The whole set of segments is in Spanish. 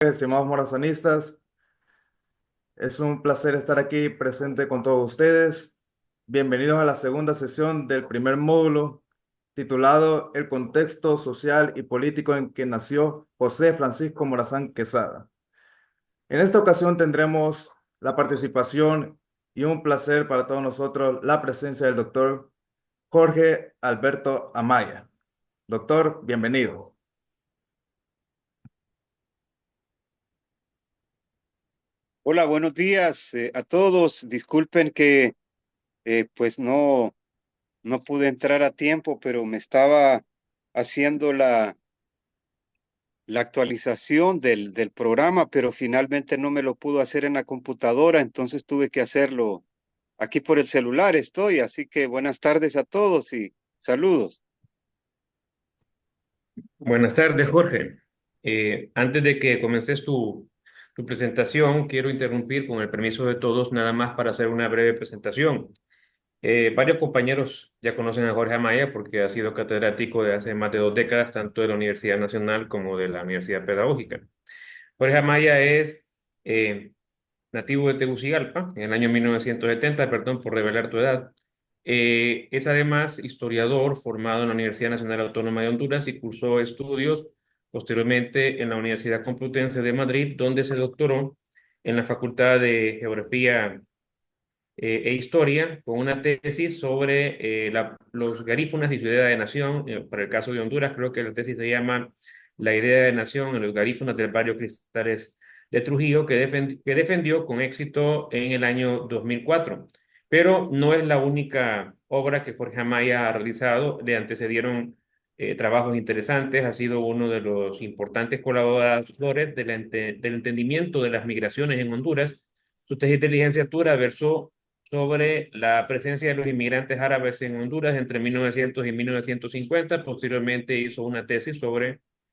Estimados morazanistas, es un placer estar aquí presente con todos ustedes. Bienvenidos a la segunda sesión del primer módulo titulado El contexto social y político en que nació José Francisco Morazán Quesada. En esta ocasión tendremos la participación y un placer para todos nosotros la presencia del doctor Jorge Alberto Amaya. Doctor, bienvenido. Hola, buenos días a todos. Disculpen que pues no pude entrar a tiempo, pero me estaba haciendo la actualización del programa, pero finalmente no me lo pudo hacer en la computadora, entonces tuve que hacerlo aquí por el celular estoy. Así que buenas tardes a todos y saludos. Buenas tardes, Jorge. Antes de que comences tu presentación, quiero interrumpir con el permiso de todos, nada más para hacer una breve presentación. Varios compañeros ya conocen a Jorge Amaya porque ha sido catedrático de hace más de 2 décadas, tanto de la Universidad Nacional como de la Universidad Pedagógica. Jorge Amaya es nativo de Tegucigalpa, en el año 1970, perdón por revelar tu edad. Es además historiador formado en la Universidad Nacional Autónoma de Honduras y cursó estudios posteriormente en la Universidad Complutense de Madrid, donde se doctoró en la Facultad de Geografía e Historia con una tesis sobre los garífunas y su idea de nación. Para el caso de Honduras, creo que la tesis se llama La idea de nación en los garífunas del barrio Cristales de Trujillo, que defendió con éxito en el año 2004. Pero no es la única obra que Jorge Amaya ha realizado. Le antecedieron trabajos interesantes. Ha sido uno de los importantes colaboradores del entendimiento de las migraciones en Honduras. Su tesis de licenciatura versó sobre la presencia de los inmigrantes árabes en Honduras entre 1900 y 1950. Posteriormente hizo una tesis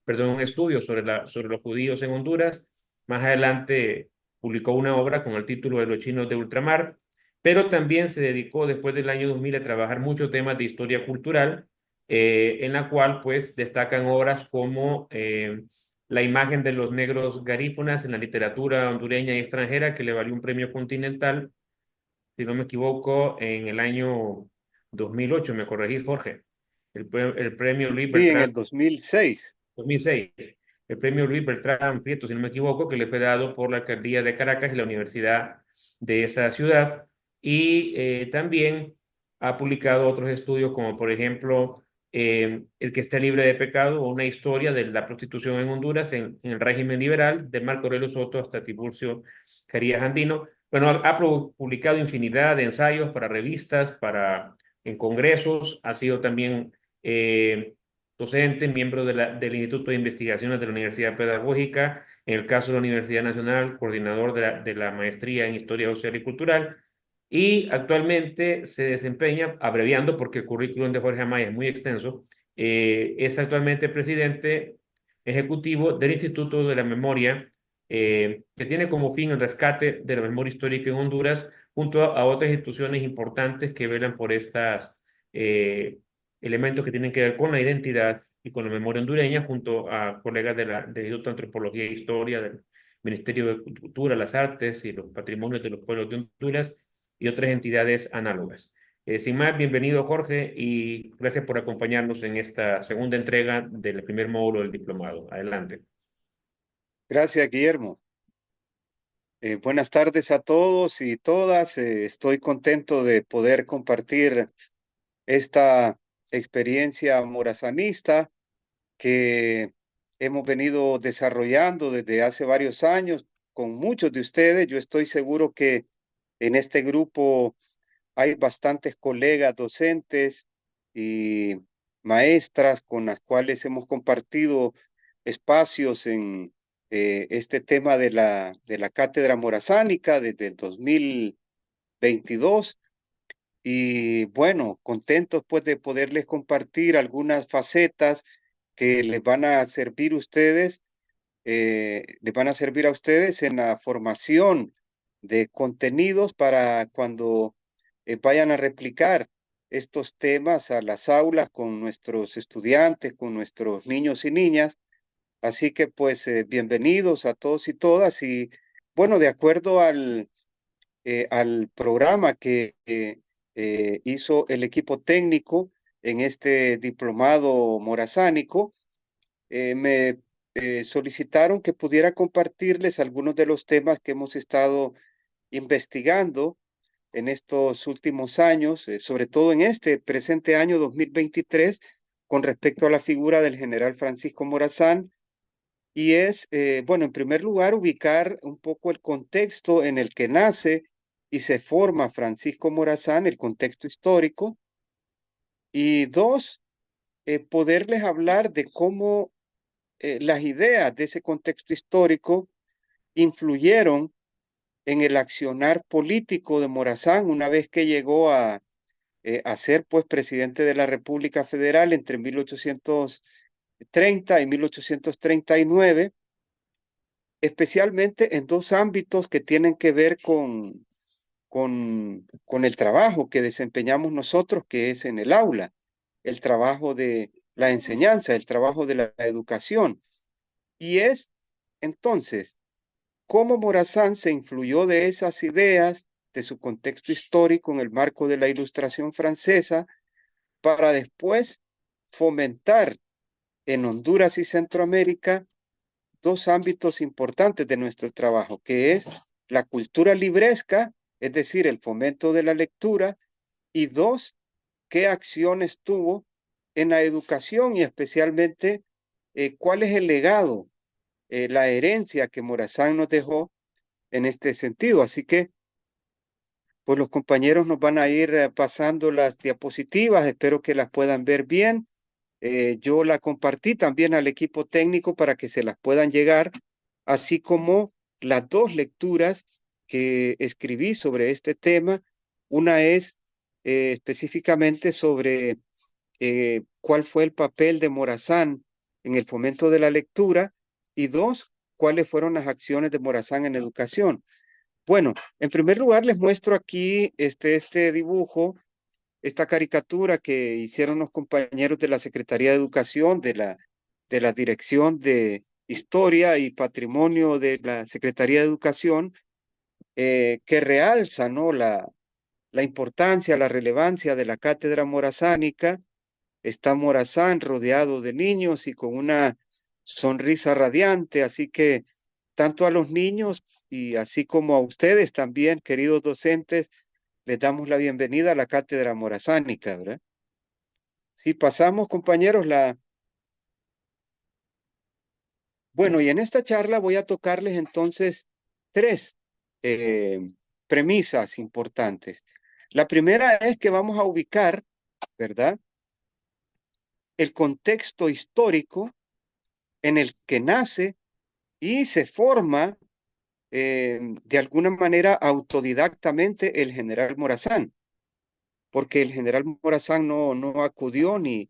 perdón, un estudio sobre los judíos en Honduras. Más adelante publicó una obra con el título de Los chinos de ultramar, pero también se dedicó después del año 2000 a trabajar muchos temas de historia cultural, en la cual pues destacan obras como la imagen de los negros garífunas en la literatura hondureña y extranjera, que le valió un premio continental, si no me equivoco, en el año 2008. Me corregís, Jorge. El premio Luis Sí, en el Bertrand 2006. 2006. El premio Luis Bertrand Prieto, si no me equivoco, que le fue dado por la alcaldía de Caracas y la universidad de esa ciudad. Y también ha publicado otros estudios, como por ejemplo El que esté libre de pecado, o una historia de la prostitución en Honduras en el régimen liberal, de Marco Aurelio Soto hasta Tiburcio Carías Andino. Bueno, ha publicado infinidad de ensayos para revistas, en congresos. Ha sido también docente, miembro del Instituto de Investigaciones de la Universidad Pedagógica, en el caso de la Universidad Nacional, coordinador de la maestría en Historia Social y Cultural, y actualmente se desempeña, abreviando porque el currículum de Jorge Amaya es muy extenso, es actualmente presidente ejecutivo del Instituto de la Memoria, que tiene como fin el rescate de la memoria histórica en Honduras, junto a otras instituciones importantes que velan por estas elementos que tienen que ver con la identidad y con la memoria hondureña, junto a colegas del Instituto de Antropología e Historia, del Ministerio de Cultura, las Artes y los Patrimonios de los Pueblos de Honduras y otras entidades análogas. Sin más, bienvenido Jorge y gracias por acompañarnos en esta segunda entrega del primer módulo del diplomado. Adelante. Gracias, Guillermo. Buenas tardes a todos y todas. Estoy contento de poder compartir esta experiencia morazanista que hemos venido desarrollando desde hace varios años con muchos de ustedes. Yo estoy seguro que en este grupo hay bastantes colegas docentes y maestras con las cuales hemos compartido espacios en este tema de la cátedra morazánica desde el 2022. Y bueno, contentos pues de poderles compartir algunas facetas que les van a servir les van a servir a ustedes en la formación de contenidos para cuando vayan a replicar estos temas a las aulas con nuestros estudiantes, con nuestros niños y niñas. Así que pues bienvenidos a todos y todas y bueno, de acuerdo al programa que hizo el equipo técnico en este diplomado morazánico, me solicitaron que pudiera compartirles algunos de los temas que hemos estado investigando en estos últimos años, sobre todo en este presente año 2023, con respecto a la figura del general Francisco Morazán. Y es, bueno, en primer lugar, ubicar un poco el contexto en el que nace y se forma Francisco Morazán, el contexto histórico. Y dos, poderles hablar de cómo las ideas de ese contexto histórico influyeron en el accionar político de Morazán una vez que llegó a ser pues presidente de la República Federal entre 1830 y 1839, especialmente en dos ámbitos que tienen que ver con el trabajo que desempeñamos nosotros, que es en el aula, el trabajo de la enseñanza, el trabajo de la educación. Y es entonces cómo Morazán se influyó de esas ideas, de su contexto histórico en el marco de la Ilustración francesa, para después fomentar en Honduras y Centroamérica dos ámbitos importantes de nuestro trabajo, que es la cultura libresca, es decir, el fomento de la lectura, y dos, qué acciones tuvo en la educación y especialmente cuál es el legado, la herencia que Morazán nos dejó en este sentido. Así que, pues los compañeros nos van a ir pasando las diapositivas, espero que las puedan ver bien. Yo la compartí también al equipo técnico para que se las puedan llegar, así como las dos lecturas que escribí sobre este tema. Una es específicamente sobre cuál fue el papel de Morazán en el fomento de la lectura y dos, cuáles fueron las acciones de Morazán en educación. Bueno, en primer lugar les muestro aquí este dibujo, esta caricatura que hicieron los compañeros de la Secretaría de Educación, de la Dirección de Historia y Patrimonio de la Secretaría de Educación, que realza, ¿no?, la importancia, la relevancia de la cátedra morazánica. Está Morazán rodeado de niños y con una sonrisa radiante, así que tanto a los niños y así como a ustedes también, queridos docentes, les damos la bienvenida a la cátedra morazánica, ¿verdad? Si pasamos, compañeros, Bueno, y en esta charla voy a tocarles entonces tres eh, premisas importantes. La primera es que vamos a ubicar, ¿verdad?, el contexto histórico en el que nace y se forma de alguna manera autodidactamente el general Morazán, porque el general Morazán no acudió ni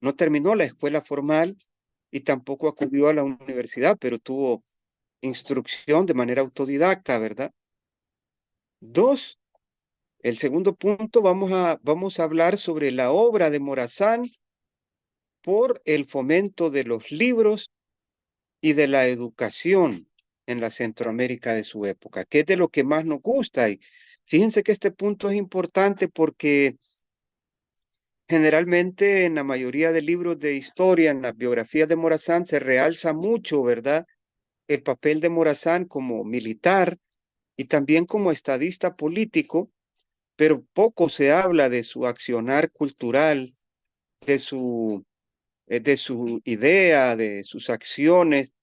no terminó la escuela formal y tampoco acudió a la universidad, pero tuvo instrucción de manera autodidacta, ¿verdad? Dos, el segundo punto, vamos a hablar sobre la obra de Morazán por el fomento de los libros y de la educación en la Centroamérica de su época, que es de lo que más nos gusta. Y fíjense que este punto es importante porque generalmente en la mayoría de libros de historia, en las biografías de Morazán, se realza mucho, ¿verdad?, el papel de Morazán como militar y también como estadista político, pero poco se habla de su accionar cultural, de su idea, de sus acciones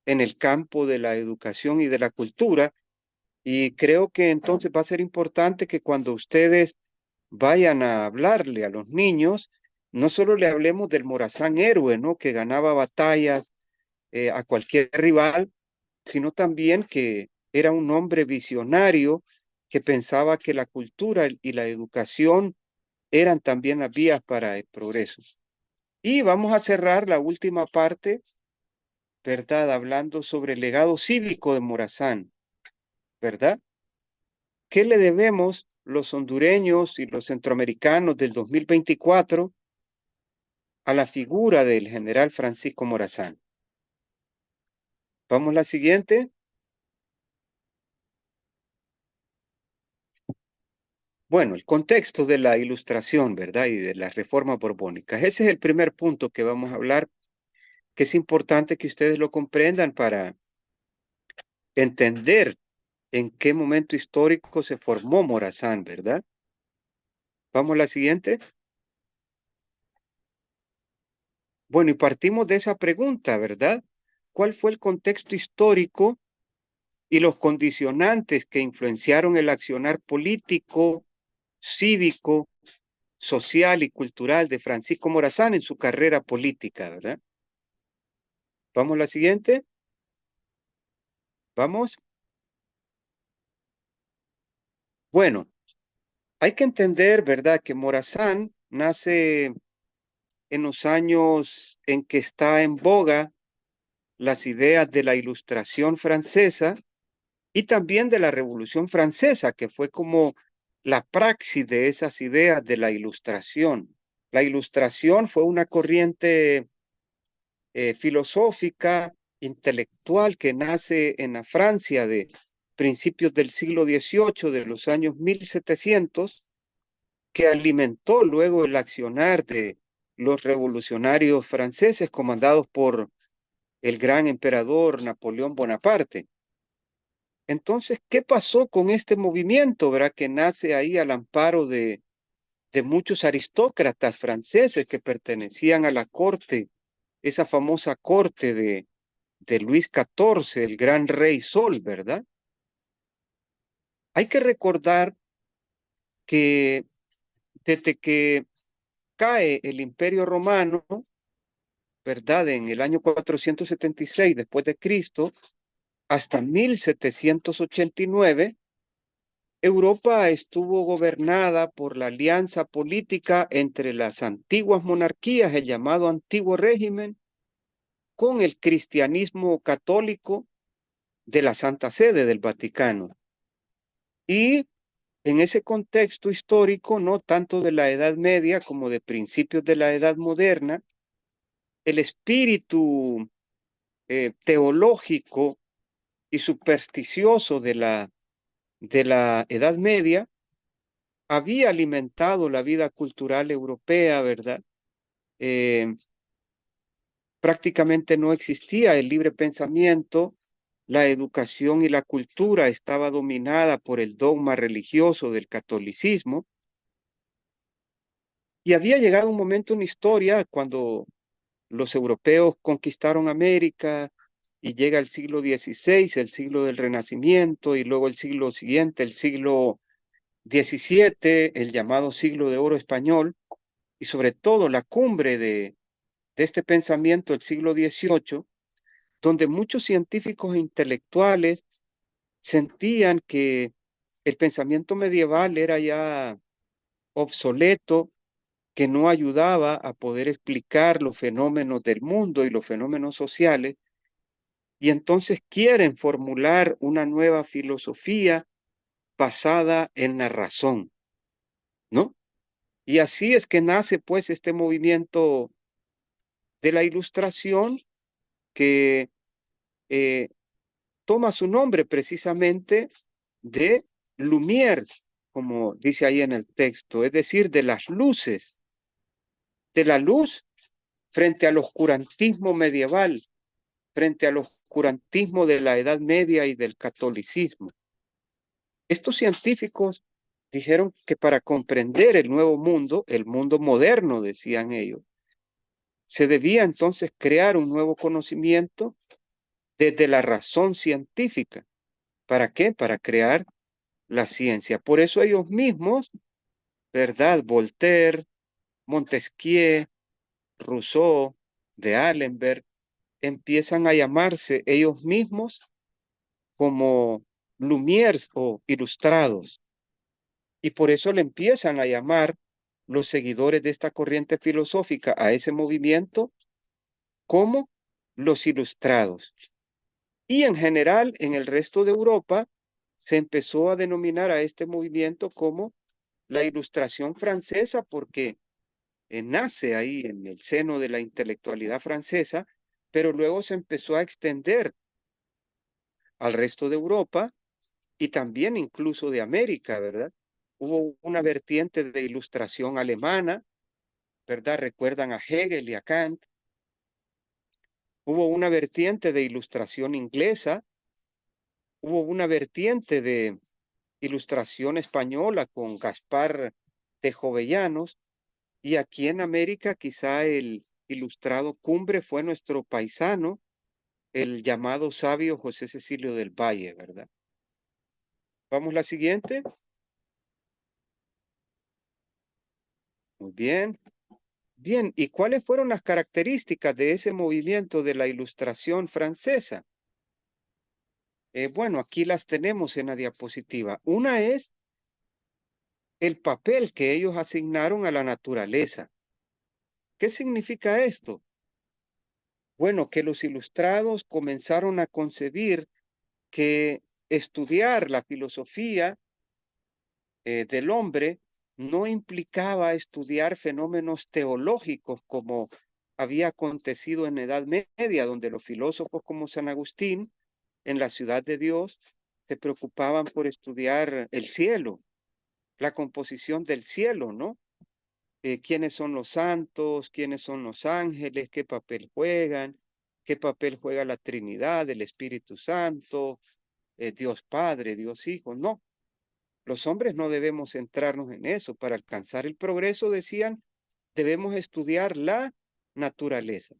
en el campo de la educación y de la cultura. Y creo que entonces va a ser importante que cuando ustedes vayan a hablarle a los niños, no solo le hablemos del Morazán héroe, ¿no?, que ganaba batallas a cualquier rival, sino también que era un hombre visionario que pensaba que la cultura y la educación eran también las vías para el progreso. Y vamos a cerrar la última parte, ¿verdad?, hablando sobre el legado cívico de Morazán, ¿verdad? ¿Qué le debemos los hondureños y los centroamericanos del 2024 a la figura del general Francisco Morazán? Vamos a la siguiente. Bueno, el contexto de la Ilustración, ¿verdad? Y de las reformas borbónicas. Ese es el primer punto que vamos a hablar, que es importante que ustedes lo comprendan para entender en qué momento histórico se formó Morazán, ¿verdad? Vamos a la siguiente. Bueno, y partimos de esa pregunta, ¿verdad? ¿Cuál fue el contexto histórico y los condicionantes que influenciaron el accionar político, cívico, social y cultural de Francisco Morazán en su carrera política, ¿verdad? Vamos a la siguiente. Vamos. Bueno, hay que entender, ¿verdad?, que Morazán nace en los años en que está en boga las ideas de la Ilustración francesa y también de la Revolución Francesa, que fue como la praxis de esas ideas de la Ilustración. La Ilustración fue una corriente filosófica, intelectual, que nace en la Francia de principios del siglo XVIII, de los años 1700, que alimentó luego el accionar de los revolucionarios franceses comandados por el gran emperador Napoleón Bonaparte. Entonces, ¿qué pasó con este movimiento, verdad? Que nace ahí al amparo de muchos aristócratas franceses que pertenecían a la corte, esa famosa corte de Luis XIV, el gran rey Sol, ¿verdad? Hay que recordar que desde que cae el Imperio Romano, ¿verdad? En el año 476 después de Cristo, hasta 1789, Europa estuvo gobernada por la alianza política entre las antiguas monarquías, el llamado Antiguo Régimen, con el cristianismo católico de la Santa Sede del Vaticano. Y en ese contexto histórico, no tanto de la Edad Media como de principios de la Edad Moderna, el espíritu teológico y supersticioso de la Edad Media había alimentado la vida cultural europea, ¿verdad? Eh, Prácticamente no existía el libre pensamiento, la educación y la cultura estaba dominada por el dogma religioso del catolicismo, y había llegado un momento en la historia cuando los europeos conquistaron América y llega el siglo XVI, el siglo del Renacimiento, y luego el siglo siguiente, el siglo XVII, el llamado siglo de oro español, y sobre todo la cumbre de este pensamiento, el siglo XVIII, donde muchos científicos e intelectuales sentían que el pensamiento medieval era ya obsoleto, que no ayudaba a poder explicar los fenómenos del mundo y los fenómenos sociales, y entonces quieren formular una nueva filosofía basada en la razón, ¿no? Y así es que nace pues este movimiento de la Ilustración que eh, toma su nombre precisamente de Lumière, como dice ahí en el texto, es decir, de las luces, de la luz frente al oscurantismo medieval, frente al oscurantismo de la Edad Media y del catolicismo. Estos científicos dijeron que para comprender el nuevo mundo, el mundo moderno, decían ellos, se debía entonces crear un nuevo conocimiento desde la razón científica. ¿Para qué? Para crear la ciencia. Por eso ellos mismos, ¿verdad? Voltaire, Montesquieu, Rousseau, de Allenberg, empiezan a llamarse ellos mismos como Lumières o ilustrados. Y por eso le empiezan a llamar los seguidores de esta corriente filosófica a ese movimiento como los ilustrados. Y en general, en el resto de Europa, se empezó a denominar a este movimiento como la Ilustración francesa, porque nace ahí en el seno de la intelectualidad francesa, pero luego se empezó a extender al resto de Europa y también incluso de América, ¿verdad? Hubo una vertiente de ilustración alemana, ¿verdad? Recuerdan a Hegel y a Kant. Hubo una vertiente de ilustración inglesa, hubo una vertiente de ilustración española con Gaspar de Jovellanos, y aquí en América quizá el ilustrado cumbre fue nuestro paisano, el llamado sabio José Cecilio del Valle, ¿verdad? Vamos la siguiente. Muy bien. Bien, ¿y cuáles fueron las características de ese movimiento de la ilustración francesa? Bueno, aquí las tenemos en la diapositiva. Una es el papel que ellos asignaron a la naturaleza. ¿Qué significa esto? Bueno, que los ilustrados comenzaron a concebir que estudiar la filosofía del hombre no implicaba estudiar fenómenos teológicos como había acontecido en la Edad Media, donde los filósofos como San Agustín, en la ciudad de Dios, se preocupaban por estudiar el cielo, la composición del cielo, ¿no? Quiénes son los santos, quiénes son los ángeles, qué papel juegan, qué papel juega la Trinidad, el Espíritu Santo, Dios Padre, Dios Hijo. No, los hombres no debemos centrarnos en eso. Para alcanzar el progreso, decían, debemos estudiar la naturaleza.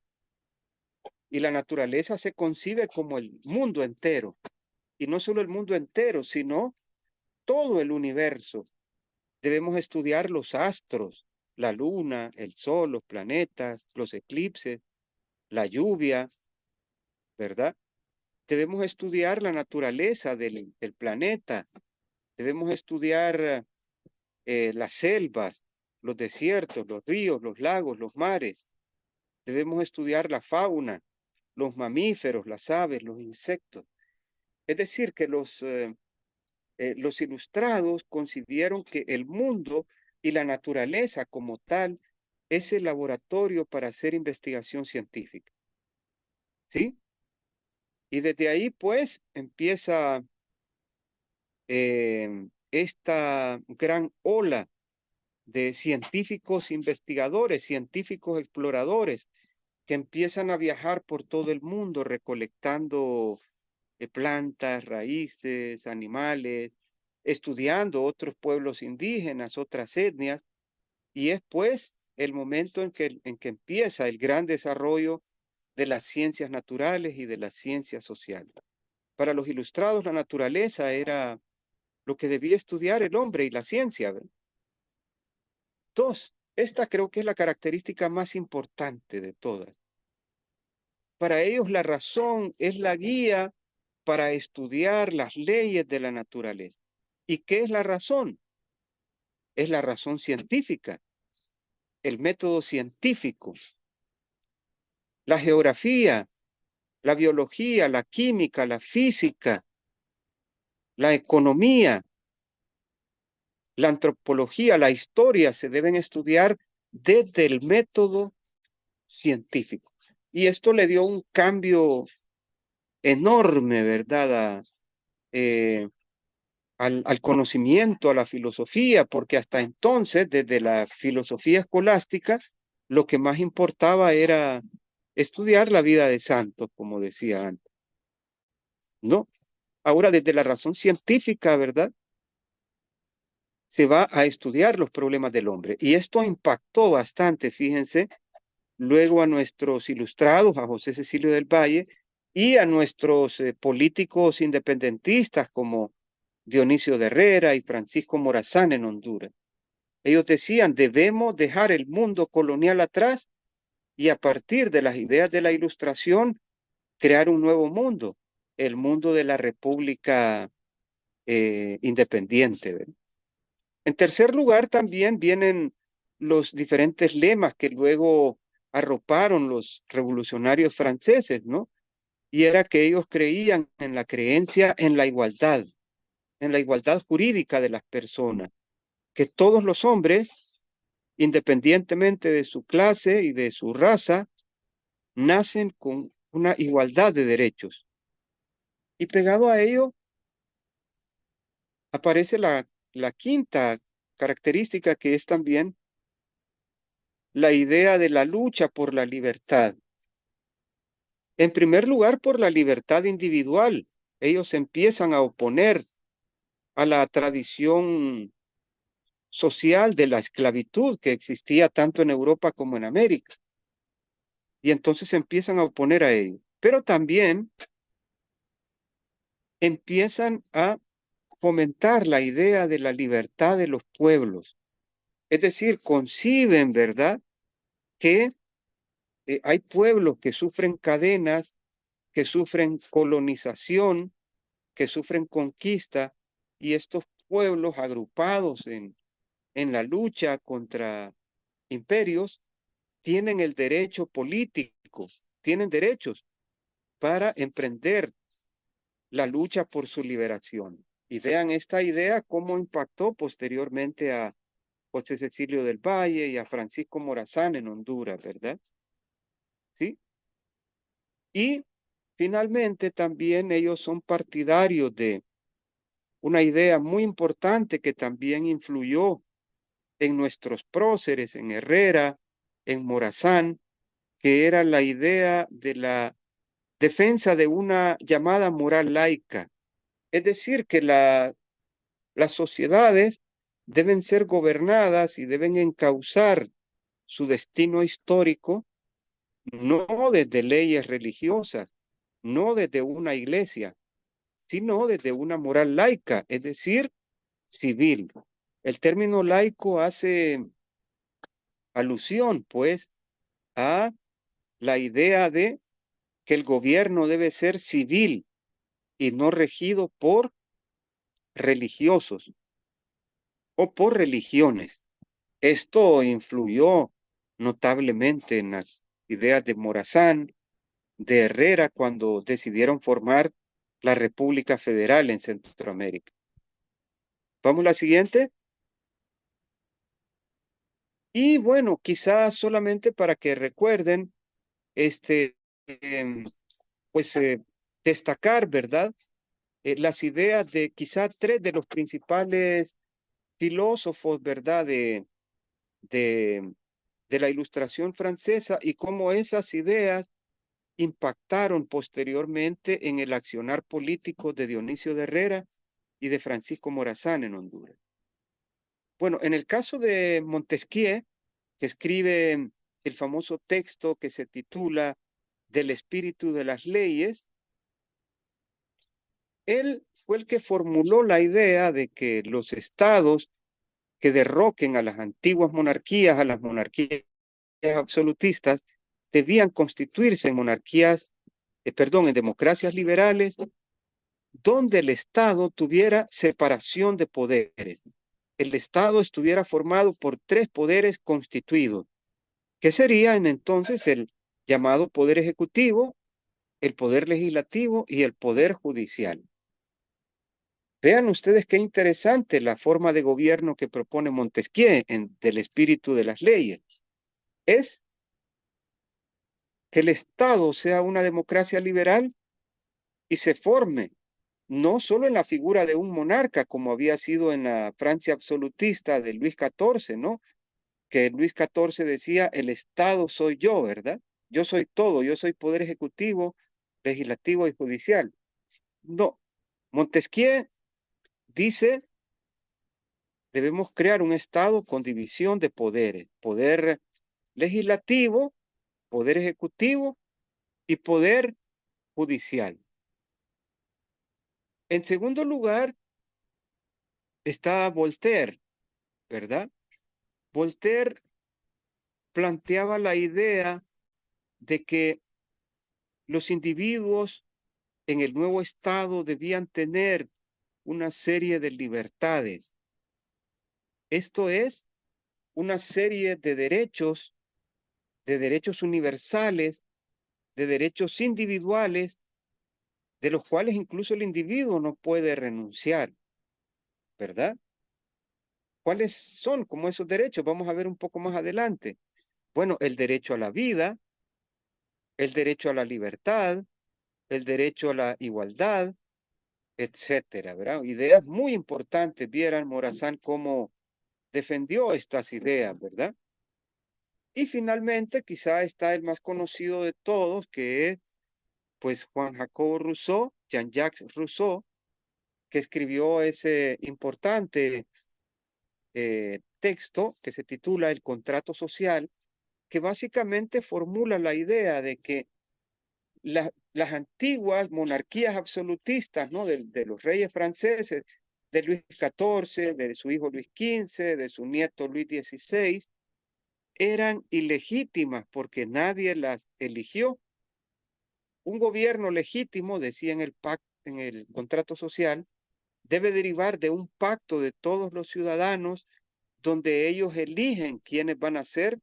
Y la naturaleza se concibe como el mundo entero. Y no solo el mundo entero, sino todo el universo. Debemos estudiar los astros, la luna, el sol, los planetas, los eclipses, la lluvia, ¿verdad? Debemos estudiar la naturaleza del planeta. Debemos estudiar las selvas, los desiertos, los ríos, los lagos, los mares. Debemos estudiar la fauna, los mamíferos, las aves, los insectos. Es decir, que los ilustrados concibieron que el mundo y la naturaleza como tal es el laboratorio para hacer investigación científica. ¿Sí? Y desde ahí, pues, empieza esta gran ola de científicos investigadores, científicos exploradores, que empiezan a viajar por todo el mundo recolectando plantas, raíces, animales, estudiando otros pueblos indígenas, otras etnias, y es pues el momento en que empieza el gran desarrollo de las ciencias naturales y de las ciencias sociales. Para los ilustrados, la naturaleza era lo que debía estudiar el hombre y la ciencia, ¿verdad? Dos, esta creo que es la característica más importante de todas. Para ellos la razón es la guía para estudiar las leyes de la naturaleza. ¿Y qué es la razón? Es la razón científica, el método científico, la geografía, la biología, la química, la física, la economía, la antropología, la historia se deben estudiar desde el método científico. Y esto le dio un cambio enorme, ¿verdad? Al conocimiento, a la filosofía, porque hasta entonces, desde la filosofía escolástica, lo que más importaba era estudiar la vida de santos, como decía antes. No, ahora desde la razón científica, ¿verdad? Se va a estudiar los problemas del hombre. Y esto impactó bastante, fíjense, luego a nuestros ilustrados, a José Cecilio del Valle, y a nuestros políticos independentistas como Dionisio de Herrera y Francisco Morazán en Honduras. Ellos decían, debemos dejar el mundo colonial atrás y a partir de las ideas de la Ilustración, crear un nuevo mundo, el mundo de la República independiente. ¿Verdad? En tercer lugar, también vienen los diferentes lemas que luego arroparon los revolucionarios franceses, ¿no? Y era que ellos creían en la creencia en la igualdad jurídica de las personas, que todos los hombres, independientemente de su clase y de su raza, nacen con una igualdad de derechos. Y pegado a ello aparece la quinta característica, que es también la idea de la lucha por la libertad. En primer lugar, por la libertad individual. Ellos empiezan a oponer a la tradición social de la esclavitud que existía tanto en Europa como en América. Y entonces empiezan a oponer a ello. Pero también empiezan a fomentar la idea de la libertad de los pueblos. Es decir, conciben, ¿verdad?, que hay pueblos que sufren cadenas, que sufren colonización, que sufren conquista, y estos pueblos agrupados en la lucha contra imperios tienen el derecho político, tienen derechos para emprender la lucha por su liberación. Y vean esta idea cómo impactó posteriormente a José Cecilio del Valle y a Francisco Morazán en Honduras, ¿verdad? ¿Sí? Y finalmente también ellos son partidarios de una idea muy importante que también influyó en nuestros próceres, en Herrera, en Morazán, que era la idea de la defensa de una llamada moral laica. Es decir, que las sociedades deben ser gobernadas y deben encauzar su destino histórico no desde leyes religiosas, no desde una iglesia, sino desde una moral laica, es decir, civil. El término laico hace alusión, pues, a la idea de que el gobierno debe ser civil y no regido por religiosos o por religiones. Esto influyó notablemente en las ideas de Morazán, de Herrera, cuando decidieron formar la República Federal en Centroamérica. Vamos a la siguiente. Y bueno, quizás solamente para que recuerden, este, em, pues destacar, ¿verdad? Las ideas de quizá tres de los principales filósofos, ¿verdad? De, de la Ilustración francesa, y cómo esas ideas impactaron posteriormente en el accionar político de Dionisio de Herrera y de Francisco Morazán en Honduras. Bueno, en el caso de Montesquieu, que escribe el famoso texto que se titula Del espíritu de las leyes, él fue el que formuló la idea de que los estados que derroquen a las antiguas monarquías, a las monarquías absolutistas, debían constituirse en monarquías, en democracias liberales, donde el Estado tuviera separación de poderes. El Estado estuviera formado por tres poderes constituidos, que serían entonces el llamado poder ejecutivo, el poder legislativo y el poder judicial. Vean ustedes qué interesante la forma de gobierno que propone Montesquieu del espíritu de las leyes. Es que el Estado sea una democracia liberal y se forme no solo en la figura de un monarca, como había sido en la Francia absolutista de Luis XIV, ¿no? Que Luis XIV decía, el Estado soy yo, ¿verdad? Yo soy todo, yo soy poder ejecutivo, legislativo y judicial. No, Montesquieu dice, debemos crear un Estado con división de poderes, poder legislativo, poder ejecutivo y poder judicial. En segundo lugar está Voltaire, ¿verdad? Voltaire planteaba la idea de que los individuos en el nuevo Estado debían tener una serie de libertades. Esto es, una serie de derechos universales, de derechos individuales, de los cuales incluso el individuo no puede renunciar, ¿verdad? ¿Cuáles son como esos derechos? Vamos a ver un poco más adelante. Bueno, el derecho a la vida, el derecho a la libertad, el derecho a la igualdad, etcétera, ¿verdad? Ideas muy importantes. Vieran Morazán cómo defendió estas ideas, ¿verdad? Y finalmente, quizá está el más conocido de todos, que es pues Juan Jacobo Rousseau, Jean-Jacques Rousseau, que escribió ese importante texto que se titula El contrato social, que básicamente formula la idea de que las antiguas monarquías absolutistas, ¿no? De los reyes franceses, de Luis XIV, de su hijo Luis XV, de su nieto Luis XVI, eran ilegítimas porque nadie las eligió. Un gobierno legítimo, decía en el contrato social, debe derivar de un pacto de todos los ciudadanos donde ellos eligen quiénes van a ser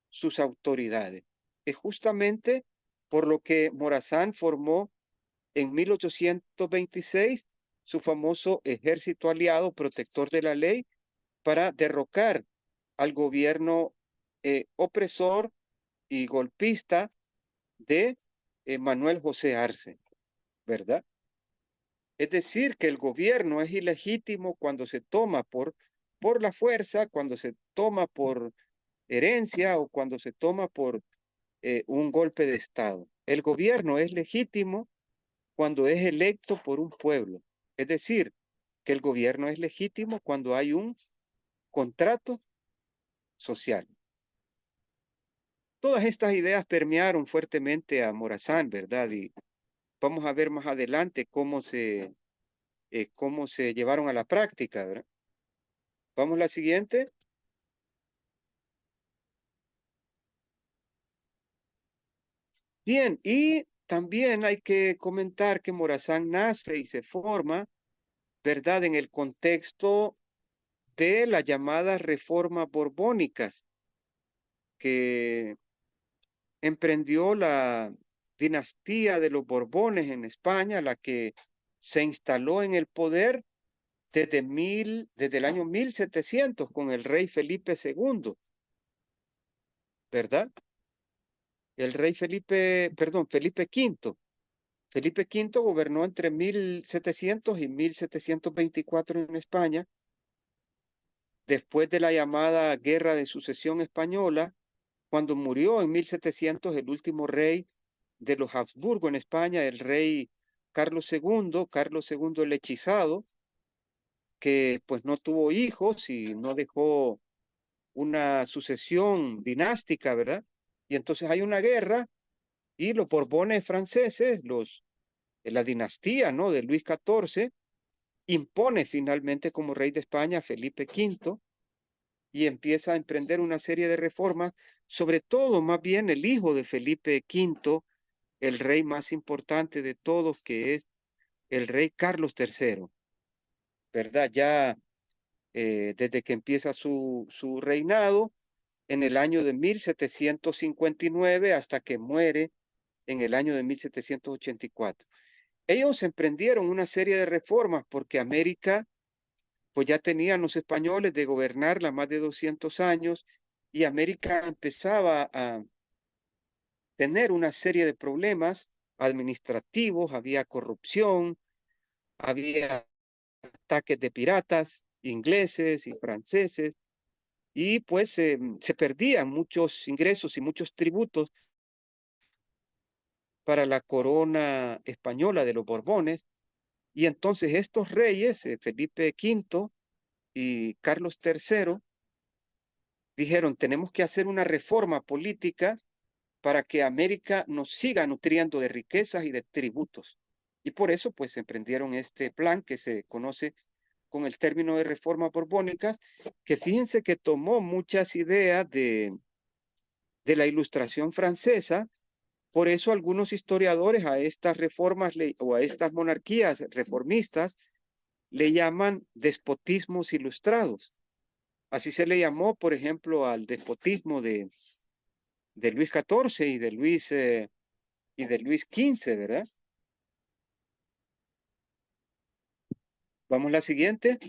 sus autoridades. Es justamente por lo que Morazán formó en 1826 su famoso ejército aliado protector de la ley para derrocar al gobierno opresor y golpista de Manuel José Arce, ¿verdad? Es decir, que el gobierno es ilegítimo cuando se toma por la fuerza, cuando se toma por herencia o cuando se toma por un golpe de Estado. El gobierno es legítimo cuando es electo por un pueblo. Es decir, que el gobierno es legítimo cuando hay un contrato social. Todas estas ideas permearon fuertemente a Morazán, ¿verdad? Y vamos a ver más adelante cómo se llevaron a la práctica, ¿verdad? Vamos a la siguiente. Bien, y también hay que comentar que Morazán nace y se forma, ¿verdad?, en el contexto de las llamadas reformas borbónicas que emprendió la dinastía de los Borbones en España, la que se instaló en el poder desde el año 1700 con el rey Felipe II, ¿verdad? El rey Felipe V. Felipe V gobernó entre 1700 y 1724 en España. Después de la llamada Guerra de Sucesión Española, cuando murió en 1700 el último rey de los Habsburgo en España, el rey Carlos II el hechizado, que pues no tuvo hijos y no dejó una sucesión dinástica, ¿verdad? Y entonces hay una guerra y los Borbones franceses, la dinastía, ¿no?, de Luis XIV, impone finalmente como rey de España a Felipe V y empieza a emprender una serie de reformas, sobre todo más bien el hijo de Felipe V, el rey más importante de todos, que es el rey Carlos III, ¿verdad? Ya desde que empieza su reinado en el año de 1759 hasta que muere en el año de 1784. Ellos emprendieron una serie de reformas porque América, pues ya tenían los españoles de gobernarla más de 200 años y América empezaba a tener una serie de problemas administrativos, había corrupción, había ataques de piratas ingleses y franceses, y pues se perdían muchos ingresos y muchos tributos para la corona española de los Borbones, y entonces estos reyes, Felipe V y Carlos III, dijeron, tenemos que hacer una reforma política para que América nos siga nutriendo de riquezas y de tributos. Y por eso, pues, emprendieron este plan que se conoce con el término de reformas borbónicas, que fíjense que tomó muchas ideas de la Ilustración francesa. Por eso algunos historiadores a estas reformas o a estas monarquías reformistas le llaman despotismos ilustrados. Así se le llamó, por ejemplo, al despotismo de Luis XIV y de Luis XV, ¿verdad? Vamos a la siguiente.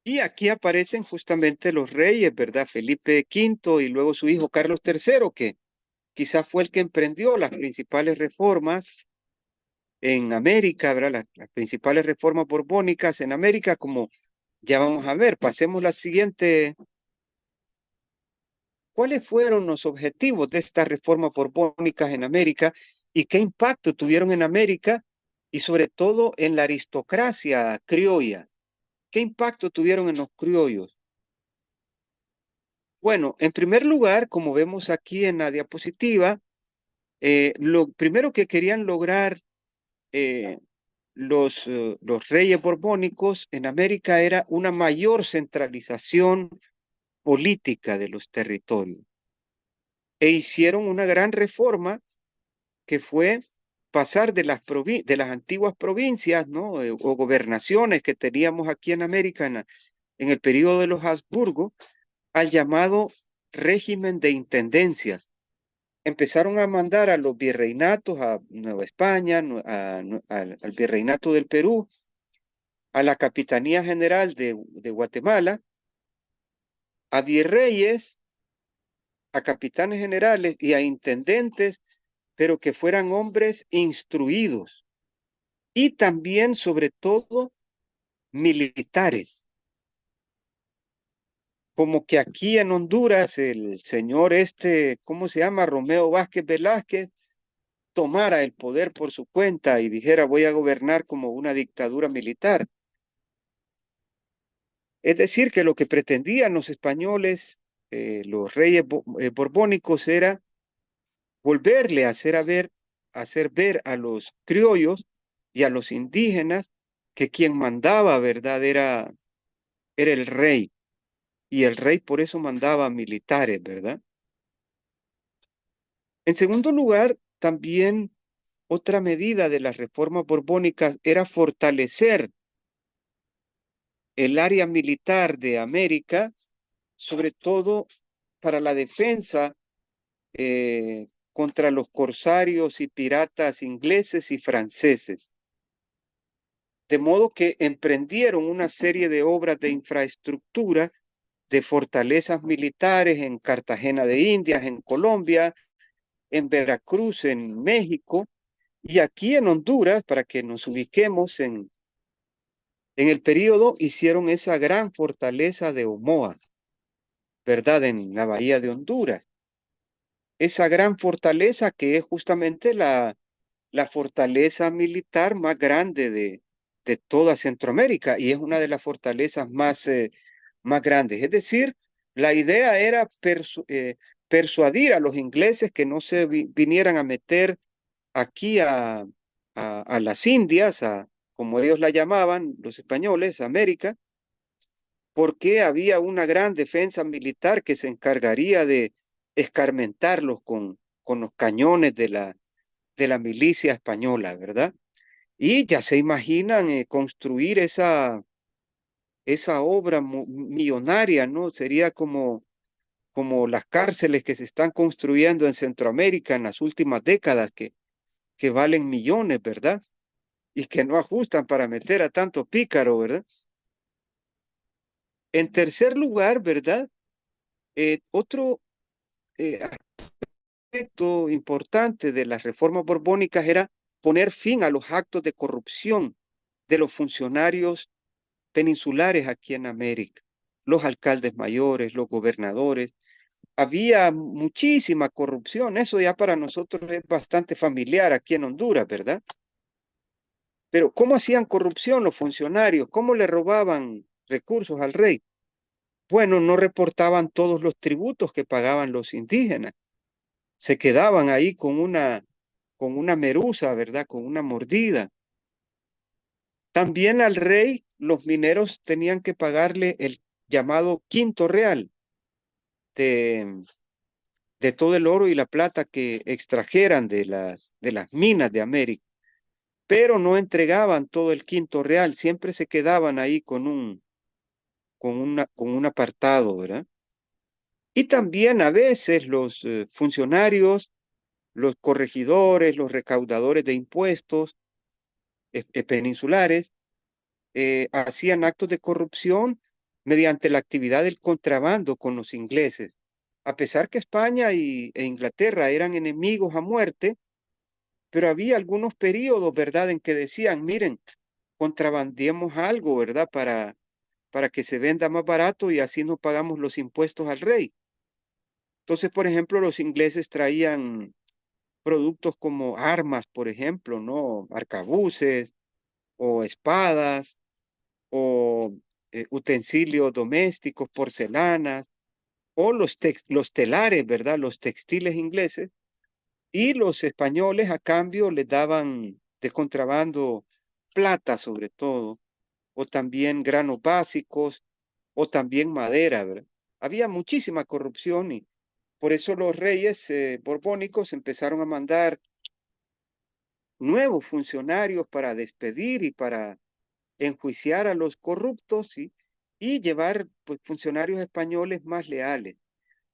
Y aquí aparecen justamente los reyes, ¿verdad? Felipe V y luego su hijo Carlos III, que quizás fue el que emprendió las principales reformas en América, ¿verdad? Las principales reformas borbónicas en América, como ya vamos a ver. Pasemos la siguiente. ¿Cuáles fueron los objetivos de estas reformas borbónicas en América y qué impacto tuvieron en América y sobre todo en la aristocracia criolla? ¿Qué impacto tuvieron en los criollos? Bueno, en primer lugar, como vemos aquí en la diapositiva, lo primero que querían lograr eh, los reyes borbónicos en América era una mayor centralización política de los territorios. E hicieron una gran reforma que fue pasar de las antiguas provincias, ¿no? O gobernaciones que teníamos aquí en América en el periodo de los Habsburgo, al llamado régimen de intendencias. Empezaron a mandar a los virreinatos, a Nueva España, al virreinato del Perú, a la Capitanía General de Guatemala, a virreyes, a capitanes generales y a intendentes, pero que fueran hombres instruidos y también, sobre todo, militares. Como que aquí en Honduras el señor ¿cómo se llama? Romeo Vázquez Velázquez, tomara el poder por su cuenta y dijera voy a gobernar como una dictadura militar. Es decir, que lo que pretendían los españoles, los reyes borbónicos, era volverle a hacer ver a los criollos y a los indígenas que quien mandaba, ¿verdad? Era el rey. Y el rey por eso mandaba militares, ¿verdad? En segundo lugar, también otra medida de las reformas borbónicas era fortalecer el área militar de América, sobre todo para la defensa contra los corsarios y piratas ingleses y franceses. De modo que emprendieron una serie de obras de infraestructura, de fortalezas militares en Cartagena de Indias, en Colombia, en Veracruz, en México, y aquí en Honduras, para que nos ubiquemos en el periodo, hicieron esa gran fortaleza de Omoa, ¿verdad? En la bahía de Honduras. Esa gran fortaleza que es justamente la fortaleza militar más grande de toda Centroamérica y es una de las fortalezas más grandes. Es decir, la idea era persuadir a los ingleses que no se vinieran a meter aquí a las Indias, como ellos la llamaban, los españoles, América, porque había una gran defensa militar que se encargaría de escarmentarlos con los cañones de la milicia española, ¿verdad? Y ya se imaginan construir esa obra millonaria, ¿no? Sería como las cárceles que se están construyendo en Centroamérica en las últimas décadas, que valen millones, ¿verdad? Y que no ajustan para meter a tanto pícaro, ¿verdad? En tercer lugar, ¿verdad? Otro aspecto importante de las reformas borbónicas era poner fin a los actos de corrupción de los funcionarios peninsulares aquí en América, los alcaldes mayores, los gobernadores. Había muchísima corrupción, eso ya para nosotros es bastante familiar aquí en Honduras, ¿verdad? Pero ¿cómo hacían corrupción los funcionarios? ¿Cómo le robaban recursos al rey? Bueno, no reportaban todos los tributos que pagaban los indígenas. Se quedaban ahí con una merusa, ¿verdad? Con una mordida. También al rey los mineros tenían que pagarle el llamado quinto real de, de todo el oro y la plata que extrajeran de las minas de América, pero no entregaban todo el quinto real, siempre se quedaban ahí con un apartado, ¿verdad? Y también a veces los funcionarios, los corregidores, los recaudadores de impuestos peninsulares, hacían actos de corrupción mediante la actividad del contrabando con los ingleses. A pesar que España e Inglaterra eran enemigos a muerte, pero había algunos periodos, ¿verdad?, en que decían, miren, contrabandeemos algo, ¿verdad?, para que se venda más barato y así no pagamos los impuestos al rey. Entonces, por ejemplo, los ingleses traían productos como armas, por ejemplo, ¿no? Arcabuces o espadas o utensilios domésticos, porcelanas o los telares, ¿verdad? Los textiles ingleses. Y los españoles a cambio les daban de contrabando plata sobre todo, o también granos básicos, o también madera, ¿verdad? Había muchísima corrupción y por eso los reyes borbónicos empezaron a mandar nuevos funcionarios para despedir y para enjuiciar a los corruptos y llevar pues, funcionarios españoles más leales.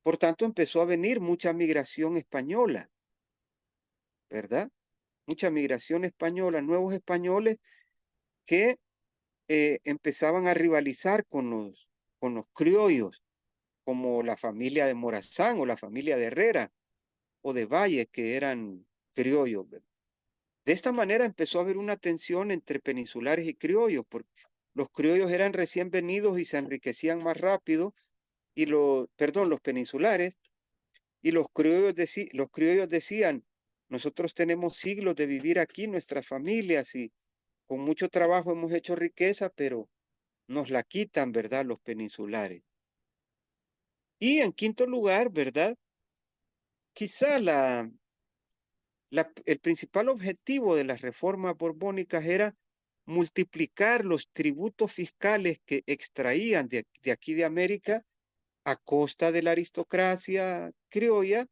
Por tanto, empezó a venir mucha migración española, ¿verdad? Mucha migración española, nuevos españoles que empezaban a rivalizar con los criollos, como la familia de Morazán o la familia de Herrera o de Valle, que eran criollos. ¿Verdad? De esta manera empezó a haber una tensión entre peninsulares y criollos, porque los criollos eran recién venidos y se enriquecían más rápido, y los peninsulares, y los criollos decían, nosotros tenemos siglos de vivir aquí, nuestras familias, y con mucho trabajo hemos hecho riqueza, pero nos la quitan, ¿verdad? Los peninsulares. Y en quinto lugar, ¿verdad? Quizá el principal objetivo de las reformas borbónicas era multiplicar los tributos fiscales que extraían de aquí de América a costa de la aristocracia criolla